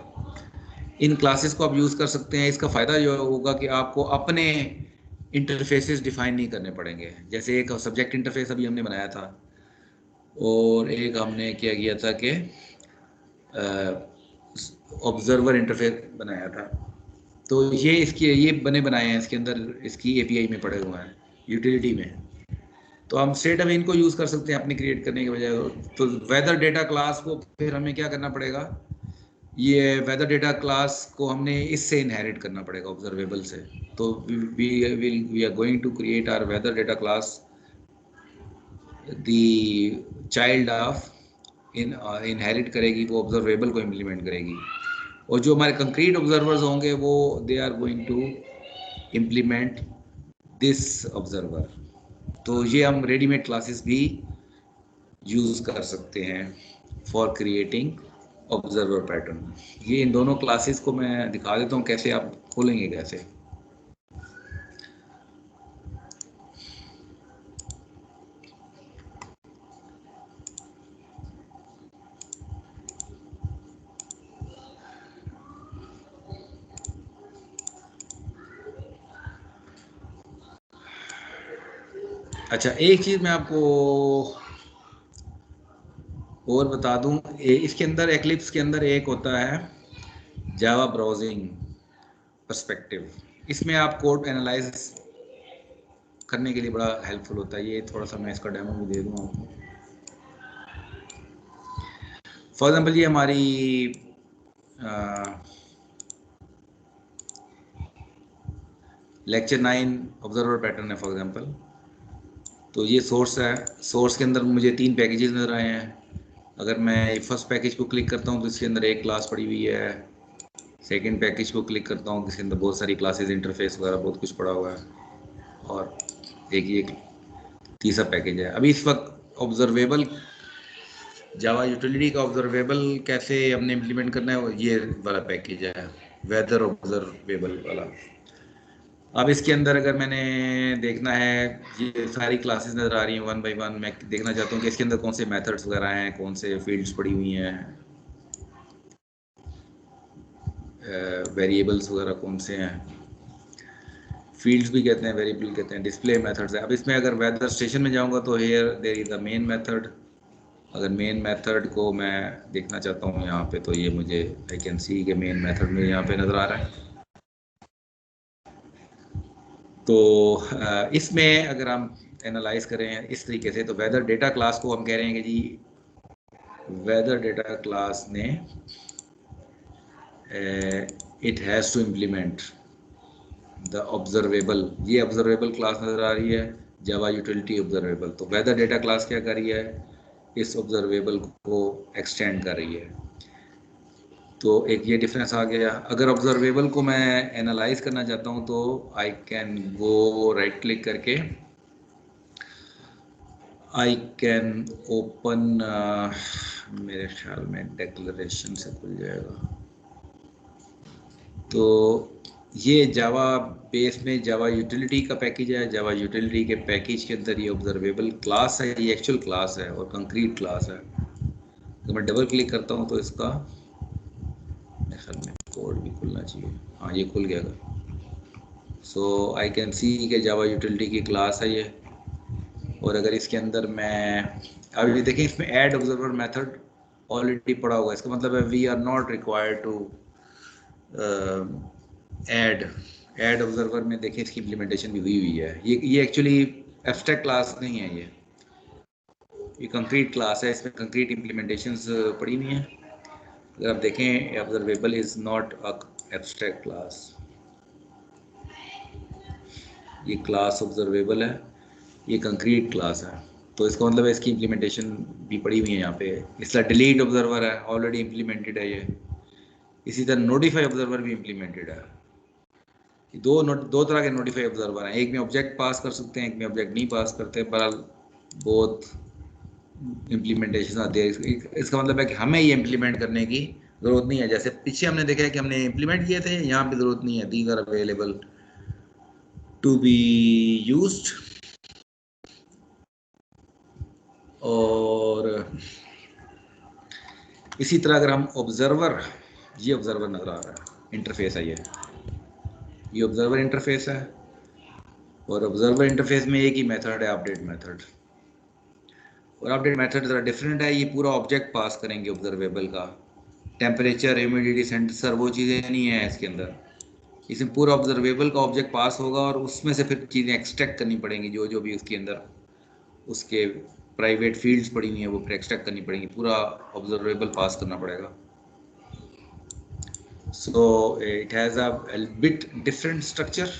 In classes को आप use कर सकते हैं। इसका फ़ायदा जो होगा कि आपको अपने इंटरफेसेस डिफाइन नहीं करने पड़ेंगे। जैसे एक सब्जेक्ट इंटरफेस अभी हमने बनाया था, और एक हमने क्या किया था कि ऑब्जर्वर इंटरफेस बनाया था। तो ये इसके ये बनाए हैं, इसके अंदर इसकी एपीआई में पड़े हुए हैं यूटिलिटी में। तो हम स्ट्रेट अवे इनको यूज़ कर सकते हैं अपने क्रिएट करने के बजाय। तो वेदर डेटा क्लास को फिर हमें क्या करना पड़ेगा, ये वेदर डेटा क्लास को हमने इससे इनहेरिट करना पड़ेगा, ऑब्जर्वेबल से। तो we are going to create our weather data class the child of inherit करेगी, वो ऑब्जर्वेबल को इम्प्लीमेंट करेगी। और जो हमारे कंक्रीट ऑब्जर्वर्स होंगे वो they are going to implement this observer. तो ये हम रेडीमेड क्लासेस भी यूज़ कर सकते हैं फॉर क्रिएटिंग ऑब्जर्वर पैटर्न। ये इन दोनों क्लासेस को मैं दिखा देता हूँ कैसे आप खोलेंगे कैसे। अच्छा, एक चीज़ मैं आपको और बता दूं, इसके अंदर एक्लिप्स के अंदर एक होता है जावा ब्राउजिंग पर्सपेक्टिव। इसमें आप कोड एनालाइज करने के लिए बड़ा हेल्पफुल होता है। ये थोड़ा सा मैं इसका डेमो भी दे दूँ आपको। फॉर एग्जाम्पल ये हमारी लेक्चर 9 ऑब्जर्वर पैटर्न है फॉर एग्जांपल। तो ये सोर्स है, सोर्स के अंदर मुझे 3 पैकेजेस नज़र आए हैं। अगर मैं फर्स्ट पैकेज को क्लिक करता हूँ तो इसके अंदर एक क्लास पड़ी हुई है। सेकंड पैकेज को क्लिक करता हूँ, इसके अंदर बहुत सारी क्लासेस, इंटरफेस वगैरह बहुत कुछ पड़ा हुआ है। और देखिए तीसरा पैकेज है। अभी इस वक्त ऑब्जर्वेबल जावा यूटिलिटी का ऑब्जर्वेबल कैसे हमने इम्प्लीमेंट करना है, वो ये वाला पैकेज है, वेदर ऑब्जर्वेबल वाला। अब इसके अंदर अगर मैंने देखना है, ये सारी क्लासेस नज़र आ रही हैं वन बाय वन। मैं देखना चाहता हूँ कि इसके अंदर कौन से मेथड्स वगैरह हैं, कौन से फील्ड्स पड़ी हुई हैं, वेरिएबल्स वगैरह कौन से हैं, फील्ड्स भी कहते हैं, वेरिएबल कहते हैं, डिस्प्ले मेथड्स है। अब इसमें अगर वेदर स्टेशन में जाऊँगा तो here there is the main method. अगर मेन मेथड को मैं देखना चाहता हूँ यहाँ पे, तो ये मुझे आई कैन सी के मेन मेथड में यहाँ पे नज़र आ रहा है। तो इसमें अगर हम एनालाइज करें इस तरीके से, तो वेदर डेटा क्लास को हम कह रहे हैं कि जी वेदर डेटा क्लास ने it has to implement the observable. ये ऑब्जर्वेबल क्लास नज़र आ रही है, जावा यूटिलिटी ऑब्जर्वेबल। तो वेदर डेटा क्लास क्या कर रही है, इस ऑब्जर्वेबल को एक्सटेंड कर रही है। तो एक ये डिफरेंस आ गया। अगर ऑब्जर्वेबल को मैं एनालाइज करना चाहता हूँ तो I can go right click करके आई कैन ओपन, मेरे ख्याल में डिक्लेरेशन से खुल जाएगा। तो ये जावा बेस में जावा यूटिलिटी का पैकेज है। जावा यूटिलिटी के पैकेज के अंदर ये ऑब्जर्वेबल क्लास है, ये एक्चुअल क्लास है और कंक्रीट क्लास है। तो मैं डबल क्लिक करता हूँ तो इसका मेरे ख्याल में कोड भी खुलना चाहिए। हाँ, ये खुल गया। सो आई कैन सी कि जावा यूटिलिटी की क्लास है ये। और अगर इसके अंदर मैं अभी देखें, इसमें ऐड ऑब्जर्वर मेथड ऑलरेडी पड़ा हुआ है। इसका मतलब है we are not required to add observer में। देखें इसकी इम्प्लीमेंटेशन भी हुई हुई है। ये एक्चुअली एब्स्ट्रैक्ट क्लास नहीं है, ये कंक्रीट क्लास है। इसमें कंक्रीट इम्प्लीमेंटेशंस पड़ी हुई हैं। अगर आप देखें, observable is not a abstract class. ये क्लास ऑब्जर्वेबल है, ये कंक्रीट क्लास है। तो इसका मतलब है इसकी इम्प्लीमेंटेशन भी पड़ी हुई है यहाँ पे। इसका डिलीट ऑब्जर्वर है, ऑलरेडी इम्प्लीमेंटेड है ये। इसी तरह नोटिफाई ऑब्जर्वर भी इम्प्लीमेंटेड है। दो तरह के नोटिफाई ऑब्जर्वर हैं, एक में ऑब्जेक्ट पास कर सकते हैं, एक में ऑब्जेक्ट नहीं पास करते। पर बोथ इम्प्लीमेंटेशन आती है। इसका मतलब है कि हमें ये इम्प्लीमेंट करने की ज़रूरत नहीं है। जैसे पीछे हमने देखा है कि हमने इम्प्लीमेंट किए थे, यहाँ पे ज़रूरत नहीं है। These are available to be used. और इसी तरह अगर हम ऑब्जर्वर, ये ऑब्जर्वर नज़र आ रहा है, इंटरफेस है ये ऑब्जर्वर इंटरफेस है। और ऑब्जर्वर इंटरफेस में एक ही मेथड है, अपडेट मेथड। और अपडेट मेथड ज़रा डिफरेंट है। ये पूरा ऑब्जेक्ट पास करेंगे ऑब्जर्वेबल का। टेम्परेचर, ह्यूमिडिटी, सेंसर, वो चीज़ें नहीं है इसके अंदर। इसमें पूरा ऑब्जर्वेबल का ऑब्जेक्ट पास होगा और उसमें से फिर चीज़ें एक्सट्रैक्ट करनी पड़ेंगी। जो जो भी उसके अंदर उसके प्राइवेट फील्ड्स पड़ी हुई हैं वो फिर एक्सट्रैक्ट करनी पड़ेंगी। पूरा ऑब्जर्वेबल पास करना पड़ेगा। So it has a bit different structure,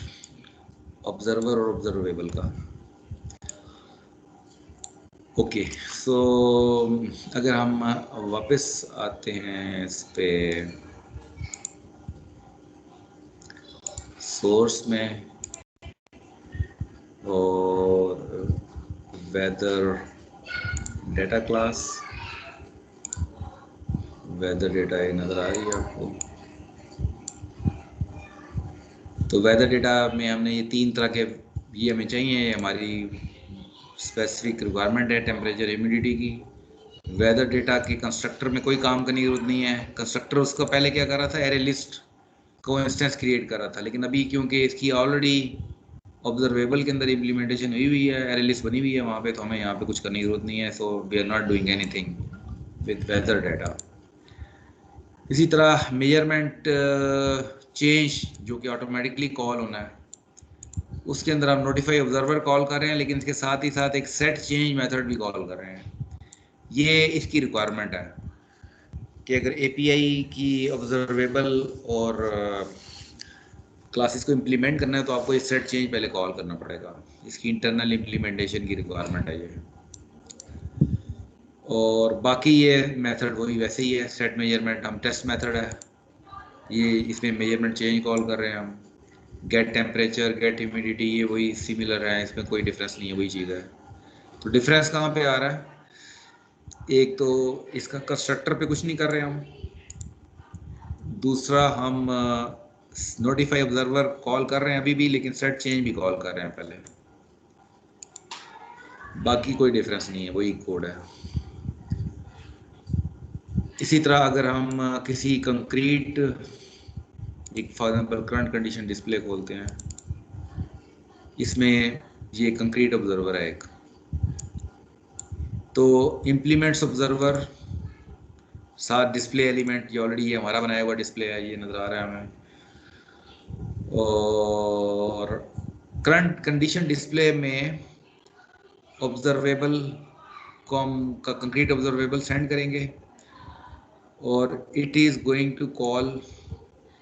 observer और ऑब्जर्वेबल का। ओके, सो अगर हम वापस आते हैं इस पे सोर्स में, और weather data class, weather data ये नज़र आ रही है आपको। तो वेदर डेटा में हमने ये 3 तरह के ये हमें चाहिए, हमारी स्पेसिफिक रिक्वायरमेंट है टेम्परेचर, ह्यूमिडिटी की। वेदर डेटा के कंस्ट्रक्टर में कोई काम करने की जरूरत नहीं है। कंस्ट्रक्टर उसका पहले क्या कर रहा था, एरे लिस्ट को इंस्टेंस क्रिएट कर रहा था। लेकिन अभी क्योंकि इसकी ऑलरेडी ऑब्जर्वेबल के अंदर इम्प्लीमेंटेशन हुई हुई है, एरे लिस्ट बनी हुई है वहाँ पे, तो हमें यहाँ पे कुछ करने की जरूरत नहीं है। So we are not doing anything with weather data. इसी तरह मेजरमेंट चेंज जो कि ऑटोमेटिकली कॉल होना है, उसके अंदर हम नोटिफाई ऑब्जर्वर कॉल कर रहे हैं, लेकिन इसके साथ ही साथ एक सेट चेंज मेथड भी कॉल कर रहे हैं। ये इसकी रिक्वायरमेंट है कि अगर एपीआई की ऑब्जर्वेबल और क्लासेस को इम्प्लीमेंट करना है तो आपको ये सेट चेंज पहले कॉल करना पड़ेगा। इसकी इंटरनल इम्प्लीमेंटेशन की रिक्वायरमेंट है ये। और बाकी ये मेथड वही वैसे ही है, सेट मेजरमेंट हम टेस्ट मेथड है ये, इसमें मेजरमेंट चेंज कॉल कर रहे हैं हम। गेट टेम्परेचर, गेट ह्यूमिडिटी, ये वही सिमिलर है, इसमें कोई डिफरेंस नहीं है, वही चीज़ है। तो डिफरेंस कहाँ पे आ रहा है, एक तो इसका कंस्ट्रक्टर पे कुछ नहीं कर रहे हम, दूसरा हम नोटिफाई ऑब्जर्वर कॉल कर रहे हैं अभी भी, लेकिन सेट चेंज भी कॉल कर रहे हैं पहले। बाकी कोई डिफरेंस नहीं है, वही कोड है। इसी तरह अगर हम किसी कंक्रीट, एक for example current condition display खोलते हैं, इसमें ये कंक्रीट ऑब्जर्वर है एक, तो इम्प्लीमेंट्स ऑब्जर्वर साथ डिस्प्ले एलिमेंट, ये ऑलरेडी ये हमारा बनाया हुआ डिस्प्ले है, ये नज़र आ रहा है हमें। और करंट कंडीशन डिस्प्ले में ऑब्जर्वेबल को हम कंक्रीट ऑब्जर्वेबल सेंड करेंगे और it is going to call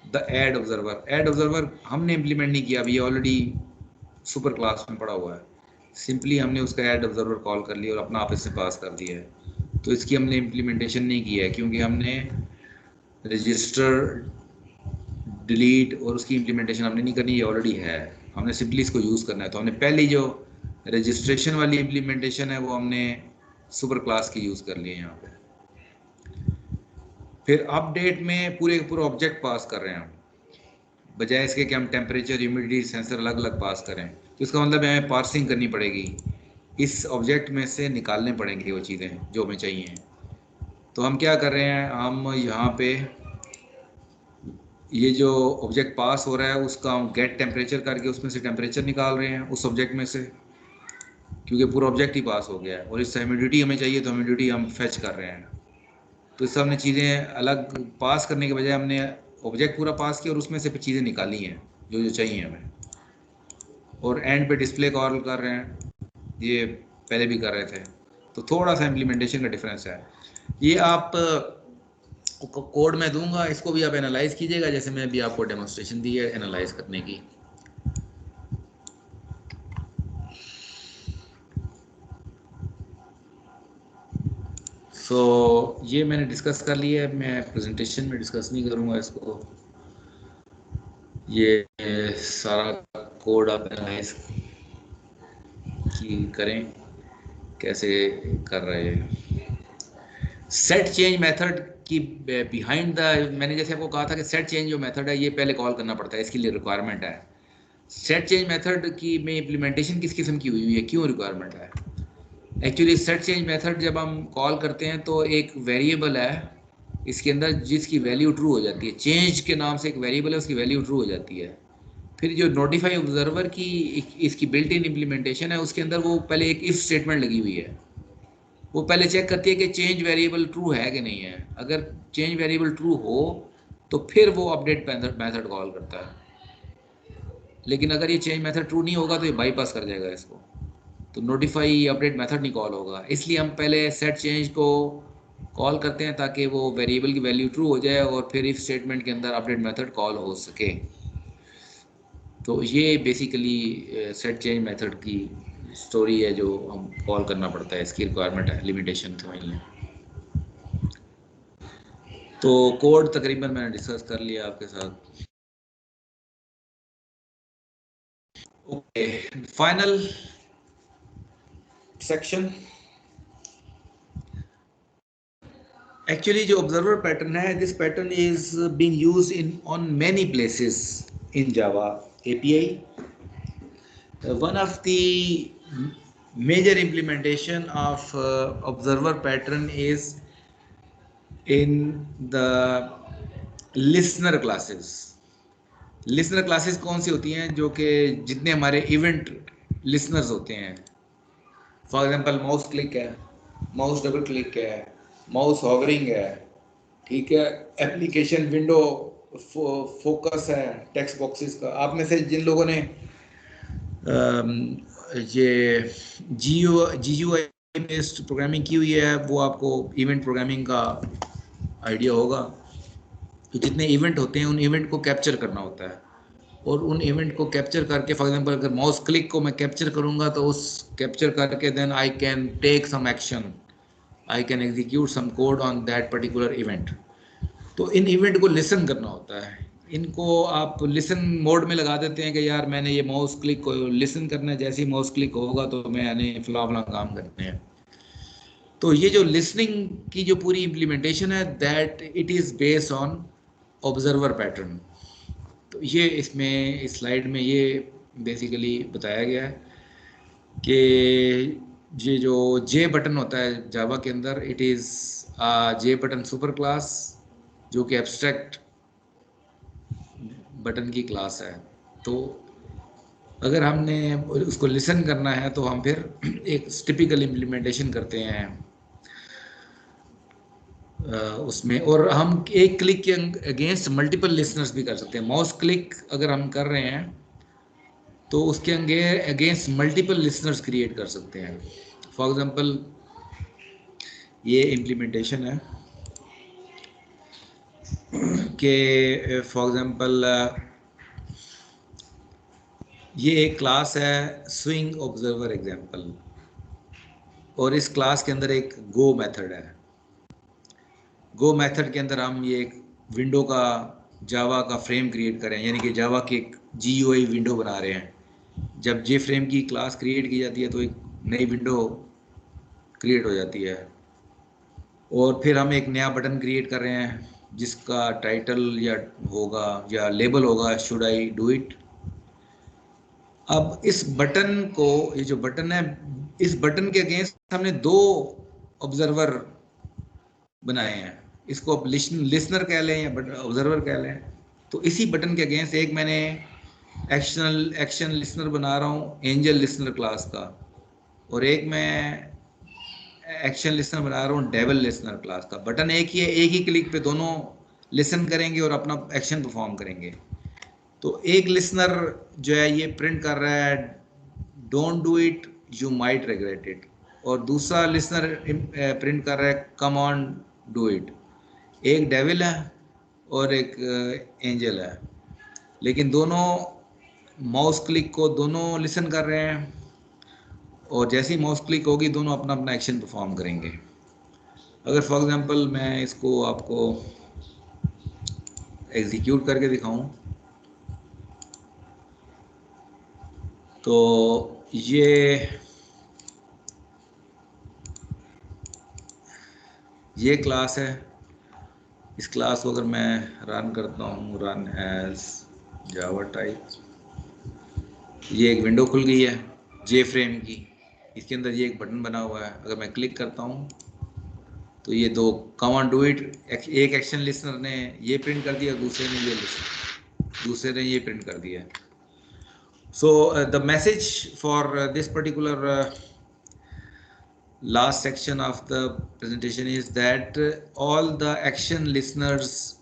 the add observer. Add observer हमने इम्प्लीमेंट नहीं किया, अभी ये ऑलरेडी सुपर क्लास में पड़ा हुआ है। सिंपली हमने उसका ऐड ऑब्जर्वर कॉल कर लिया और अपना आप इससे पास कर दिया है। तो इसकी हमने इम्प्लीमेंटेशन नहीं की है, क्योंकि हमने रजिस्टर डिलीट और उसकी इम्प्लीमेंटेशन हमने नहीं करनी, ये ऑलरेडी है। हमने सिंपली इसको यूज़ करना है। तो हमने पहली जो रजिस्ट्रेशन वाली इम्प्लीमेंटेशन है वो हमने सुपर क्लास की यूज़ कर ली है यहाँ पे। फिर अपडेट में पूरे ऑब्जेक्ट पास कर रहे हैं हम। बजाय इसके कि हम टेम्परेचर, ह्यूमिडिटी सेंसर अलग अलग पास करें। तो इसका मतलब हमें पार्सिंग करनी पड़ेगी, इस ऑब्जेक्ट में से निकालने पड़ेंगे वो चीज़ें जो हमें चाहिए। तो हम क्या कर रहे हैं, हम यहाँ पे ये जो ऑब्जेक्ट पास हो रहा है उसका हम गेट टेम्परेचर करके उसमें से टेम्परेचर निकाल रहे हैं उस ऑब्जेक्ट में से, क्योंकि पूरा ऑब्जेक्ट ही पास हो गया है। और इससे ह्यूमिडिटी हमें चाहिए तो ह्यूमिडिटी हम फेच कर रहे हैं। तो इससे हमने चीज़ें अलग पास करने के बजाय हमने ऑब्जेक्ट पूरा पास किया और उसमें से चीज़ें निकाली हैं जो जो चाहिए हमें। और एंड पे डिस्प्ले कॉल कर रहे हैं, ये पहले भी कर रहे थे। तो थोड़ा सा इम्प्लीमेंटेशन का डिफरेंस है। ये आप कोड में दूंगा, इसको भी आप एनालाइज कीजिएगा, जैसे मैं भी आपको डेमोन्स्ट्रेशन दी है एनालाइज करने की। सो ये मैंने डिस्कस कर लिया है, मैं प्रेजेंटेशन में डिस्कस नहीं करूँगा इसको। ये सारा कोड आप एनालाइज की करें कैसे कर रहे हैं। सेट चेंज मेथड की बिहाइंड द, मैंने जैसे आपको कहा था कि सेट चेंज जो मेथड है ये पहले कॉल करना पड़ता है, इसके लिए रिक्वायरमेंट है। सेट चेंज मेथड की में इम्प्लीमेंटेशन किस किस्म की हुई है, क्यों रिक्वायरमेंट है? एक्चुअली सेट चेंज मेथड जब हम कॉल करते हैं तो एक वेरिएबल है इसके अंदर जिसकी वैल्यू ट्रू हो जाती है, चेंज के नाम से एक वेरिएबल है उसकी वैल्यू ट्रू हो जाती है। फिर जो नोटिफाई ऑब्जर्वर की इसकी बिल्ट इन इम्प्लीमेंटेशन है उसके अंदर वो पहले एक इफ स्टेटमेंट लगी हुई है। वो पहले चेक करती है कि चेंज वेरिएबल ट्रू है कि नहीं है। अगर चेंज वेरिएबल ट्रू हो तो फिर वो अपडेट मेथड कॉल करता है। लेकिन अगर ये चेंज मेथड ट्रू नहीं होगा तो ये बाईपास कर जाएगा इसको, तो नोटिफाई अपडेट मेथड नहीं कॉल होगा। इसलिए हम पहले सेट चेंज को कॉल करते हैं ताकि वो वेरिएबल की वैल्यू ट्रू हो जाए और फिर इफ स्टेटमेंट के अंदर अपडेट मेथड कॉल हो सके। तो ये बेसिकली सेट चेंज मेथड की स्टोरी है जो हम कॉल करना पड़ता है, इसकी रिक्वायरमेंट है, लिमिटेशन तो वही है। तो कोड तकरीबन मैंने डिस्कस कर लिया आपके साथ। Okay, final section. एक्चुअली जो ऑब्जर्वर पैटर्न है, this pattern is being used in on many places in Java API. One of the major implementation of observer pattern is in the listener classes. Listener classes कौन सी होती हैं? जो कि जितने हमारे event listeners होते हैं, फॉर एग्जांपल माउस क्लिक है, माउस डबल क्लिक है, माउस हॉवरिंग है, ठीक है, एप्लीकेशन विंडो फोकस है, टेक्स्ट बॉक्सेस का। आप में से जिन लोगों ने ये GUI बेस्ड प्रोग्रामिंग की हुई है वो आपको इवेंट प्रोग्रामिंग का आइडिया होगा। तो जितने इवेंट होते हैं उन इवेंट को कैप्चर करना होता है, और उन इवेंट को कैप्चर करके, फॉर एग्जांपल अगर माउस क्लिक को मैं कैप्चर करूंगा तो उस कैप्चर करके then I can take some action, I can execute some code on that particular event. तो इन इवेंट को लिसन करना होता है। इनको आप लिसन मोड में लगा देते हैं कि यार मैंने ये माउस क्लिक को लिसन करना है, जैसे ही माउस क्लिक होगा तो मैंने फला फला काम करते हैं। तो ये जो लिसनिंग की जो पूरी इम्प्लीमेंटेशन है that it is based on observer pattern. तो ये इसमें इस स्लाइड में ये बेसिकली बताया गया है कि ये जो जे बटन होता है जावा के अंदर, it is J button super class जो कि एब्स्ट्रैक्ट बटन की क्लास है। तो अगर हमने उसको लिसन करना है तो हम फिर एक टिपिकल इम्प्लीमेंटेशन करते हैं उसमें, और हम एक क्लिक के अगेंस्ट मल्टीपल लिसनर्स भी कर सकते हैं। माउस क्लिक अगर हम कर रहे हैं तो उसके अगेंस्ट मल्टीपल लिसनर्स क्रिएट कर सकते हैं। फॉर एग्जांपल ये इम्प्लीमेंटेशन है कि फॉर एग्जांपल ये एक क्लास है स्विंग ऑब्जर्वर एग्जांपल, और इस क्लास के अंदर एक गो मेथड है। गो मेथड के अंदर हम ये एक विंडो का जावा का फ्रेम क्रिएट करें, यानी कि जावा की एक GUI विंडो बना रहे हैं। जब जे फ्रेम की क्लास क्रिएट की जाती है तो एक नई विंडो क्रिएट हो जाती है, और फिर हम एक नया बटन क्रिएट कर रहे हैं जिसका टाइटल या होगा या लेबल होगा शुड आई डू इट। अब इस बटन को, ये जो बटन है, इस बटन के अगेंस्ट हमने दो ऑब्जर्वर बनाए हैं, इसको आप लिसनर कह लें या ऑब्जर्वर कह लें। तो इसी बटन के अगेंस्ट एक मैंने एक्शन लिसनर बना रहा हूँ एंजल लिसनर क्लास का, और एक मैं एक्शन लिसनर बना रहा हूँ डेविल लिसनर क्लास का। बटन एक ही है, एक ही क्लिक पे दोनों लिसन करेंगे और अपना एक्शन परफॉर्म करेंगे। तो एक लिसनर जो है ये प्रिंट कर रहा है don't do it you might regret it, और दूसरा लिसनर प्रिंट कर रहा है कम ऑन डू इट। एक डेविल है और एक एंजल है, लेकिन दोनों माउस क्लिक को दोनों लिसन कर रहे हैं, और जैसे ही माउस क्लिक होगी दोनों अपना अपना एक्शन परफॉर्म करेंगे। अगर फॉर एग्जांपल मैं इसको आपको एग्जीक्यूट करके दिखाऊं, तो ये क्लास है। इस क्लास को अगर मैं रन करता हूँ, रन एज जावा टाइप, ये एक विंडो खुल गई है जे फ्रेम की। इसके अंदर ये एक बटन बना हुआ है, अगर मैं क्लिक करता हूँ तो ये दो कमांड डू इट, एक एक्शन लिसनर ने ये प्रिंट कर दिया, दूसरे ने ये प्रिंट कर दिया। So the message for this particular last section of the presentation is that all the action listeners,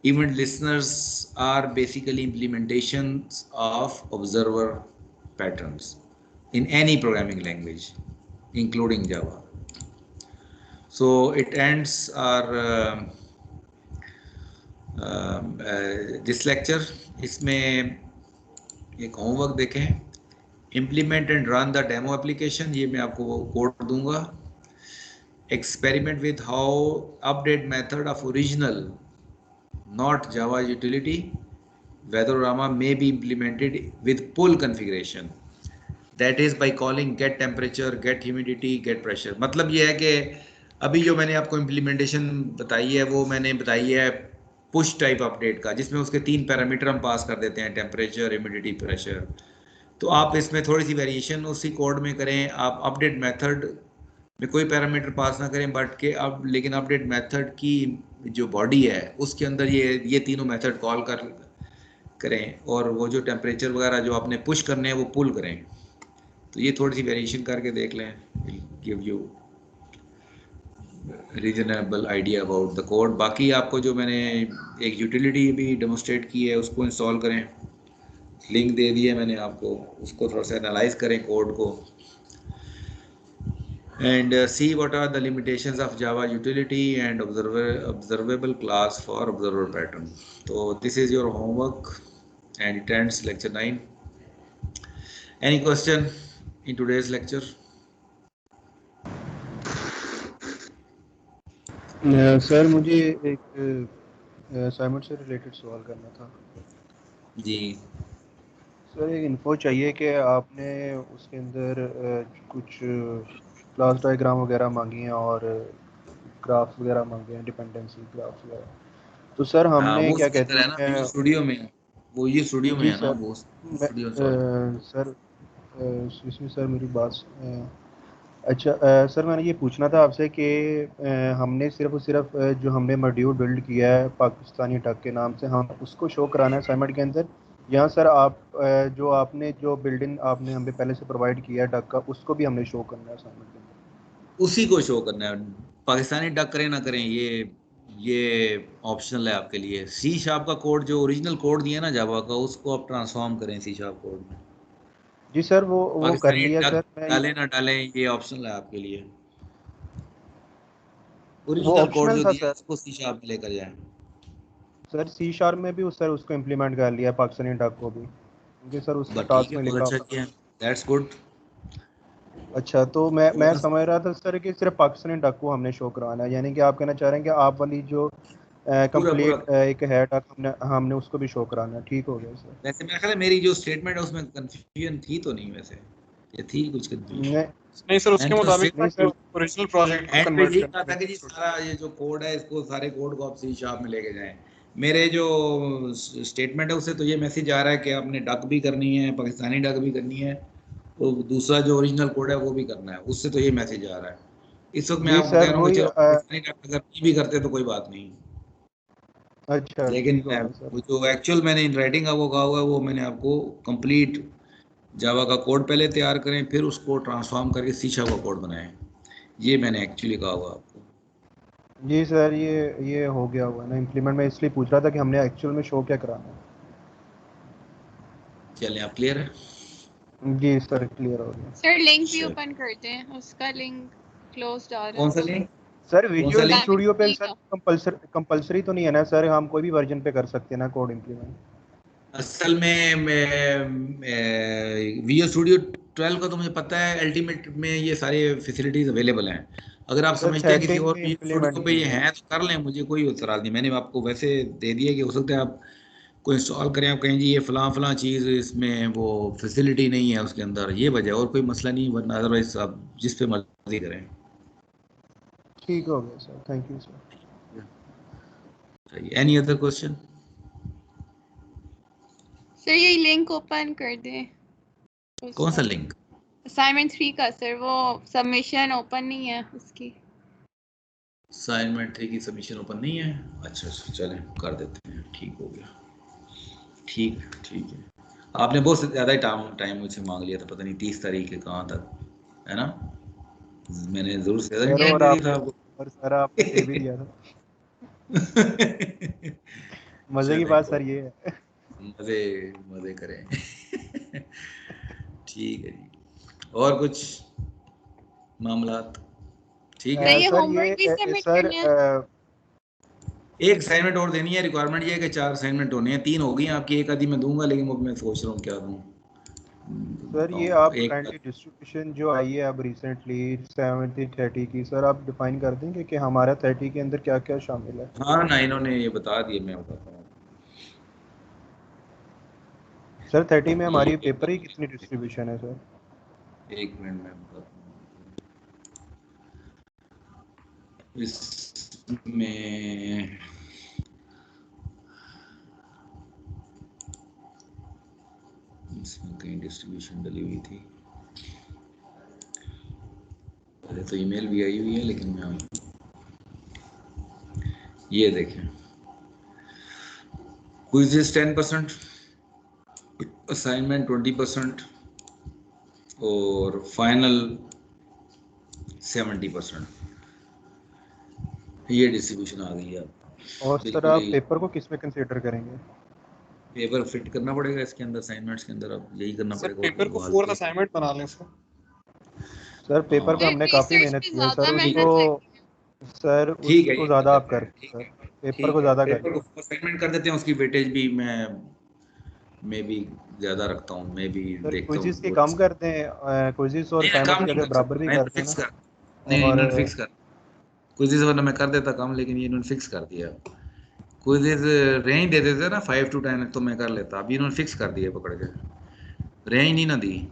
event listeners, are basically implementations of observer patterns in any programming language, including Java. So it ends our this lecture. इसमें एक homework देखें, implement and run the demo application, ये मैं आपको code दूंगा। Experiment with how update method of original not Java utility Weatherorama may be implemented with pull configuration, that is by calling get temperature, get humidity, get pressure। मतलब ये है कि अभी जो मैंने आपको इम्प्लीमेंटेशन बताई है वो मैंने बताई है पुश टाइप अपडेट का, जिसमें उसके 3 पैरामीटर हम पास कर देते हैं, टेम्परेचर, ह्यूमिडिटी, प्रेशर। तो आप इसमें थोड़ी सी वेरिएशन उसी कोड में करें, आप अपडेट मेथड में कोई पैरामीटर पास ना करें, बट के अब लेकिन अपडेट मेथड की जो बॉडी है उसके अंदर ये तीनों मेथड कॉल करें, और वो जो टेम्परेचर वगैरह जो आपने पुश करने हैं वो पुल करें। तो ये थोड़ी सी वेरिएशन करके देख लें, give you reasonable idea about the code. बाकी आपको जो मैंने एक यूटिलिटी भी डेमोस्ट्रेट की है उसको इंस्टॉल करें, लिंक दे दिया है मैंने आपको, उसको थोड़ा सा एनालाइज करें कोड को, and see what are the limitations of Java utility and observable class for observer pattern. So this is your homework and it ends lecture 9. Any question in today's lecture? Sir मुझे एक assignment से related सवाल करना था जी sir. एक info चाहिए कि आपने उसके अंदर कुछ क्लास डायग्राम वगैरह मांगी हैं और ग्राफ वगैरह मांगे हैं, डिपेंडेंसी ग्राफ वगैरह। तो सर हमने वो क्या उसके अंदर कहते है ना, हैं स्टूडियो में, वो ये स्टूडियो में जी है ना, सर, वो मैं स्टूडियो सर इसमें सर मेरी बात अच्छा सर मैंने ये पूछना था आपसे कि हमने सिर्फ और सिर्फ जो हमने मॉड्यूल बिल्ड किया है पाकिस्तानी टक के नाम से, हम उसको शो कराना है असाइनमेंट के अंदर, या सर आप जो आपने जो बिल्डिंग आपने हमें पहले से प्रोवाइड किया है डक का, उसको भी हमने शो करना है असाइनमेंट के अंदर? उसी को शो करना है। पाकिस्तानी डक करें ना करें ये ऑप्शनल है आपके लिए। सी शार्प का कोड जो ओरिजिनल कोड दिया ना जावा का, उसको आप ट्रांसफॉर्म करें सी शार्प कोड में। जी सर वो कर पाकिस्तानी लिया डक सर। मैं डालें ना डालें ये ऑप्शनल है आपके लिए। वो ओरिजिनल कोड ऑप्शनल जो था दिया सर। है उसको सी शार्प में लेकर जाएं। सर सी शार्प में भी उस सर उसको इम्प्लीमेंट कर लिया है पाकिस्तानी डक को भी, क्योंकि सर उसके बस ठीक टास्क है, में बहुत लिखा अच्छा हुआ था। किया, दैट्स गुड। अच्छा तो मैं समझ रहा था सर कि सिर्फ पाकिस्तानी डक को हमने शो करवाना है, यानी कि आप कहना चाह रहे हैं कि आप वाली जो पूरा पूरा कंप्लीट एक है डक हमने उसको भी शो कराना है। ठीक हो गया सर। वैसे मेरा ख्याल है मेरी जो स्टेटमेंट है उसमें कंफ्यूजन थी तो नहीं, वैसे ये थी कुछ कंफ्यूजन? नहीं नहीं सर, उसके मैंने तो मुताबिक सिर्फ नहीं सर, ओरिजिनल प्रोजेक्ट को एंड पे कन्वर्ट यही करना कहा था कि जी है। सारा ये जो कोड है इसको सारे कोड को आप सी शार्प में लेके जाएं। मेरे जो स्टेटमेंट है उससे तो ये मैसेज आ रहा है कि आपने डक भी करनी है, पाकिस्तानी डक भी करनी है, तो दूसरा जो ओरिजिनल कोड है वो भी करना है, उससे तो ये मैसेज आ रहा है। इस वक्त मैं जी आपको कह सर रहा हूँ कि वही चलो पाकिस्तानी डक अगर नहीं भी करते तो कोई बात नहीं, अच्छा लेकिन ठीक हो गया सर। वो जो एक्चुअल मैंने इन राइटिंग आपको कहा हुआ है वो मैंने आपको कंप्लीट जावा का कोड पहले तैयार करें, फिर उसको ट्रांसफॉर्म करके सी शार्प का कोड बनाएं, ये मैंने एक्चुअली कहा हुआ आपको। जी सर ये हो गया हुआ है ना इम्प्लीमेंट, मैं इसलिए पूछ रहा था कि हमने एक्चुअल में शो क्या कराना चलें, आप क्लियर है? है। जी सर क्लियर हो गया। सर लिंक भी चल। ओपन करते हैं, उसका लिंक क्लोज्ड आ रहा कौन सा है। लिंक? सर कौन सा विजुअल लिंक? स्टूडियो पे ठीक सर है। कंपलसरी तो नहीं है ना सर, हम कोई भी वर्जन पे कर सकते हैं ना कोड इम्प्लीमेंट? असल में विजुअल स्टूडियो 12 का तो मुझे पता है अल्टीमेट में ये सारी फैसिलिटीज अवेलेबल हैं। अगर आप सर समझते हैं किसी 13 और में विजुअल इम्प्लीमेंट स्टूडियो पे ये किया है। हैं तो कर लें, मुझे कोई इतराज नहीं। मैंने आपको वैसे दे दिया कि हो सकता है आप को इंस्टॉल करें, आप कहें जी ये फलां फलां चीज़ इसमें वो फैसिलिटी नहीं है उसके अंदर, ये वजह और कोई मसला नहीं, वरना अदरवाइज आप जिस पे मर्जी करें। ठीक हो गया sir, thank you sir. Any other question? Sir ये लिंक ओपन कर दें कौन सा उसका, लिंक? असाइनमेंट 3 का सर, वो सबमिशन ओपन नहीं है उसकी। असाइनमेंट 3 की सबमिशन ओपन नहीं है? अच्छा अच्छा, चलें कर देते हैं, ठीक हो गया। ठीक ठीक है। आपने बहुत ज़्यादा ही टाइम मुझसे मांग लिया था, पता नहीं 30 तारीख के कहाँ तक, है ना? मैंने ज़रूर से ज़्यादा सर टाइम और दे दिया था आपने आपको। और सर आपने दे भी दिया था। मजे की चलें, बात कोई सर ये है। मज़े मज़े करें। ठीक है जी। और कुछ मामलात? ठीक सर है। ये सर होमवर्क भी सबमिट सर करने हैं। एक असाइनमेंट और देनी है, रिक्वायरमेंट ये है कि 4 असाइनमेंट होने हैं, 3 हो गई हैं आपकी, एक आधी मैं दूंगा, लेकिन वो मैं सोच रहा हूँ क्या दूँ। सर ये बताऊँ आप एक। काइंडली डिस्ट्रीब्यूशन जो आई है अब रिसेंटली 70-30 की, सर आप डिफाइन कर देंगे कि हमारा 30 के अंदर क्या क्या शामिल है? हाँ ना, इन्होंने ये बता दिए, मैं बताता हूँ। सर 30 में हमारी ये पेपर की कितनी डिस्ट्रीब्यूशन है सर? एक मिनट में बताता हूँ। इसमें इसमें कहीं डिस्ट्रीब्यूशन डली हुई थी, पहले तो ईमेल भी आई हुई है, लेकिन मैं ये देखें, क्विज़ 10%, असाइनमेंट 20% और फाइनल 70%, ये डिस्ट्रीब्यूशन आ गई है। और सर बिल्कुल आप ही पेपर को किस में कंसीडर करेंगे? पेपर फिट करना पड़ेगा इसके अंदर, असाइनमेंट्स के अंदर, अब यही करना सर पड़ेगा और पेपर कोई को वो हाल 4th तो असाइनमेंट बना लें सर। सर पेपर पे हाँ सर हमने काफ़ी रिसर्च मेहनत पे की है सर, ज्यादा उसको मेहनत लगी है। सर ठीक है, उसको ये कर ज़्यादा आप लेते कर हैं, ठीक सर, है। पेपर को ठीक है, ज़्यादा पेपर को करिए। असाइनमेंट कर देते हैं, उसकी वेटेज भी मैं भी ज़्यादा रखता हूँ, मैं भी सर देखता हूँ क्विज़िज़ की वो। कम कर दें, क्विज़िज़ और नहीं मैं असाइनमेंट्स काम की नहीं अगर कर बराबर सकता, भी मैं कर तो दें फिक्स ना। कर, नहीं और इन्होंने फिक्स कर, क्विज़िज़ वरना मैं कर देता कम, लेकिन ये इन्होंने फिक्स कर दिया। क्विज़िज़ रेंज दे देते ना 5 to 10 तो मैं कर लेता, अभी इन्होंने फिक्स कर दिया पकड़ के, रेंज नहीं ना दी,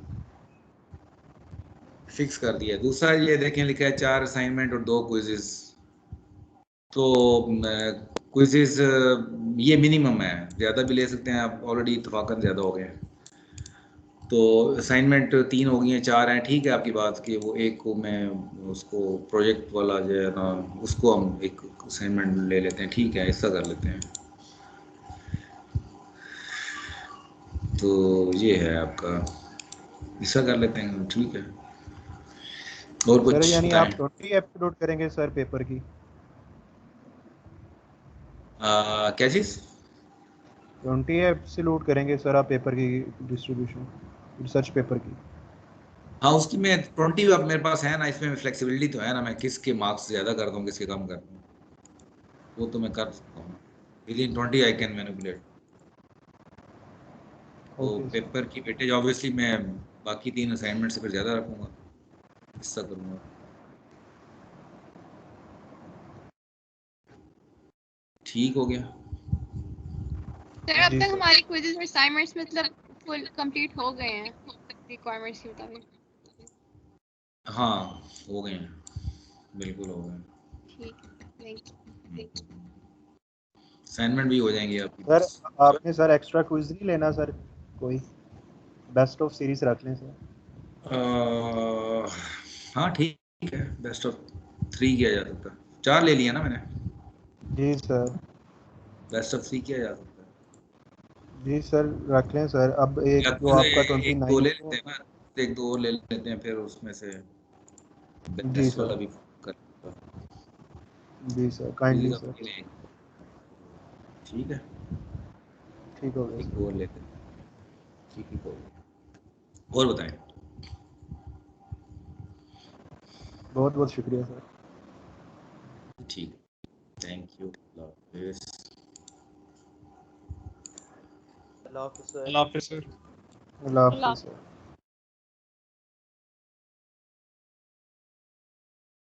फिक्स कर दिया। दूसरा ये देखें, लिखा है 4 असाइनमेंट और 2 क्विज़िज़, तो क्विज़िज़ ये मिनिमम है, ज़्यादा भी ले सकते हैं आप, ऑलरेडी इत्तेफाकन ज़्यादा हो गए हैं। तो असाइनमेंट 3 हो गई हैं, 4 हैं, ठीक है आपकी बात कि वो एक को मैं उसको प्रोजेक्ट वाला जो है ना उसको हम एक असाइनमेंट ले लेते हैं, ठीक है ऐसा कर लेते हैं। तो ये है आपका, ऐसा कर लेते हैं, ठीक है। और सर कुछ यानी बताएं? आप 20 एप्टीट्यूड करेंगे सर पेपर की? क्या चीज़? 20 एब्सोल्यूट करेंगे सर आप पेपर की डिस्ट्रीब्यूशन, रिसर्च पेपर की? हाँ उसकी मैं 20 अब मेरे पास है ना, इसमें फ्लेक्सिबिलिटी तो है ना, मैं किसके मार्क्स ज़्यादा कर दूँ किसके कम कर दूँ, वो तो मैं कर सकता हूँ। With in 20 I can manipulate. तो ओके सर। पेपर की वेटेज ऑब्वियसली मैं बाकी 3 असाइनमेंट से फिर ज़्यादा रखूँगा, हिस्सा करूँगा। ठीक हो गया। सर अब जी तक सर। हमारी क्विज़ेस और असाइनमेंट्स मतलब फुल कंप्लीट हो गए हैं रिक्वायरमेंट्स के मुताबिक। हाँ हो गए हैं, बिल्कुल हो गए। ठीक है, थैंक यू। असाइनमेंट भी हो जाएंगे आपकी। सर आपने सर एक्स्ट्रा क्विज नहीं लेना सर, कोई बेस्ट ऑफ सीरीज रख लें सर। हाँ ठीक है, बेस्ट ऑफ 3 किया जा सकता है। 4 ले लिया ना मैंने, जी सर। बेस्ट ऑफ 3 किया जा सकता है। जी सर रख लें सर। अब एक या जो फिर आपका एक दो 29 ले को। लेते हैं ना, एक दो और ले लेते हैं, फिर उसमें से जी बेस्ट वाला सर। भी कर। जी सर काइंडली सीरीज सर। अपनी रहेगी। ठीक है, ठीक हो गया एक सर। दो और लेते हैं। ठीक हो गया। और बताएं। बहुत बहुत शुक्रिया सर। ठीक, थैंक यू। अल्लाह हाफिज़। अल्लाह हाफिज़ सर। अल्लाह हाफिज़ सर। अल्लाह अल्लाह हाफिज़ सर।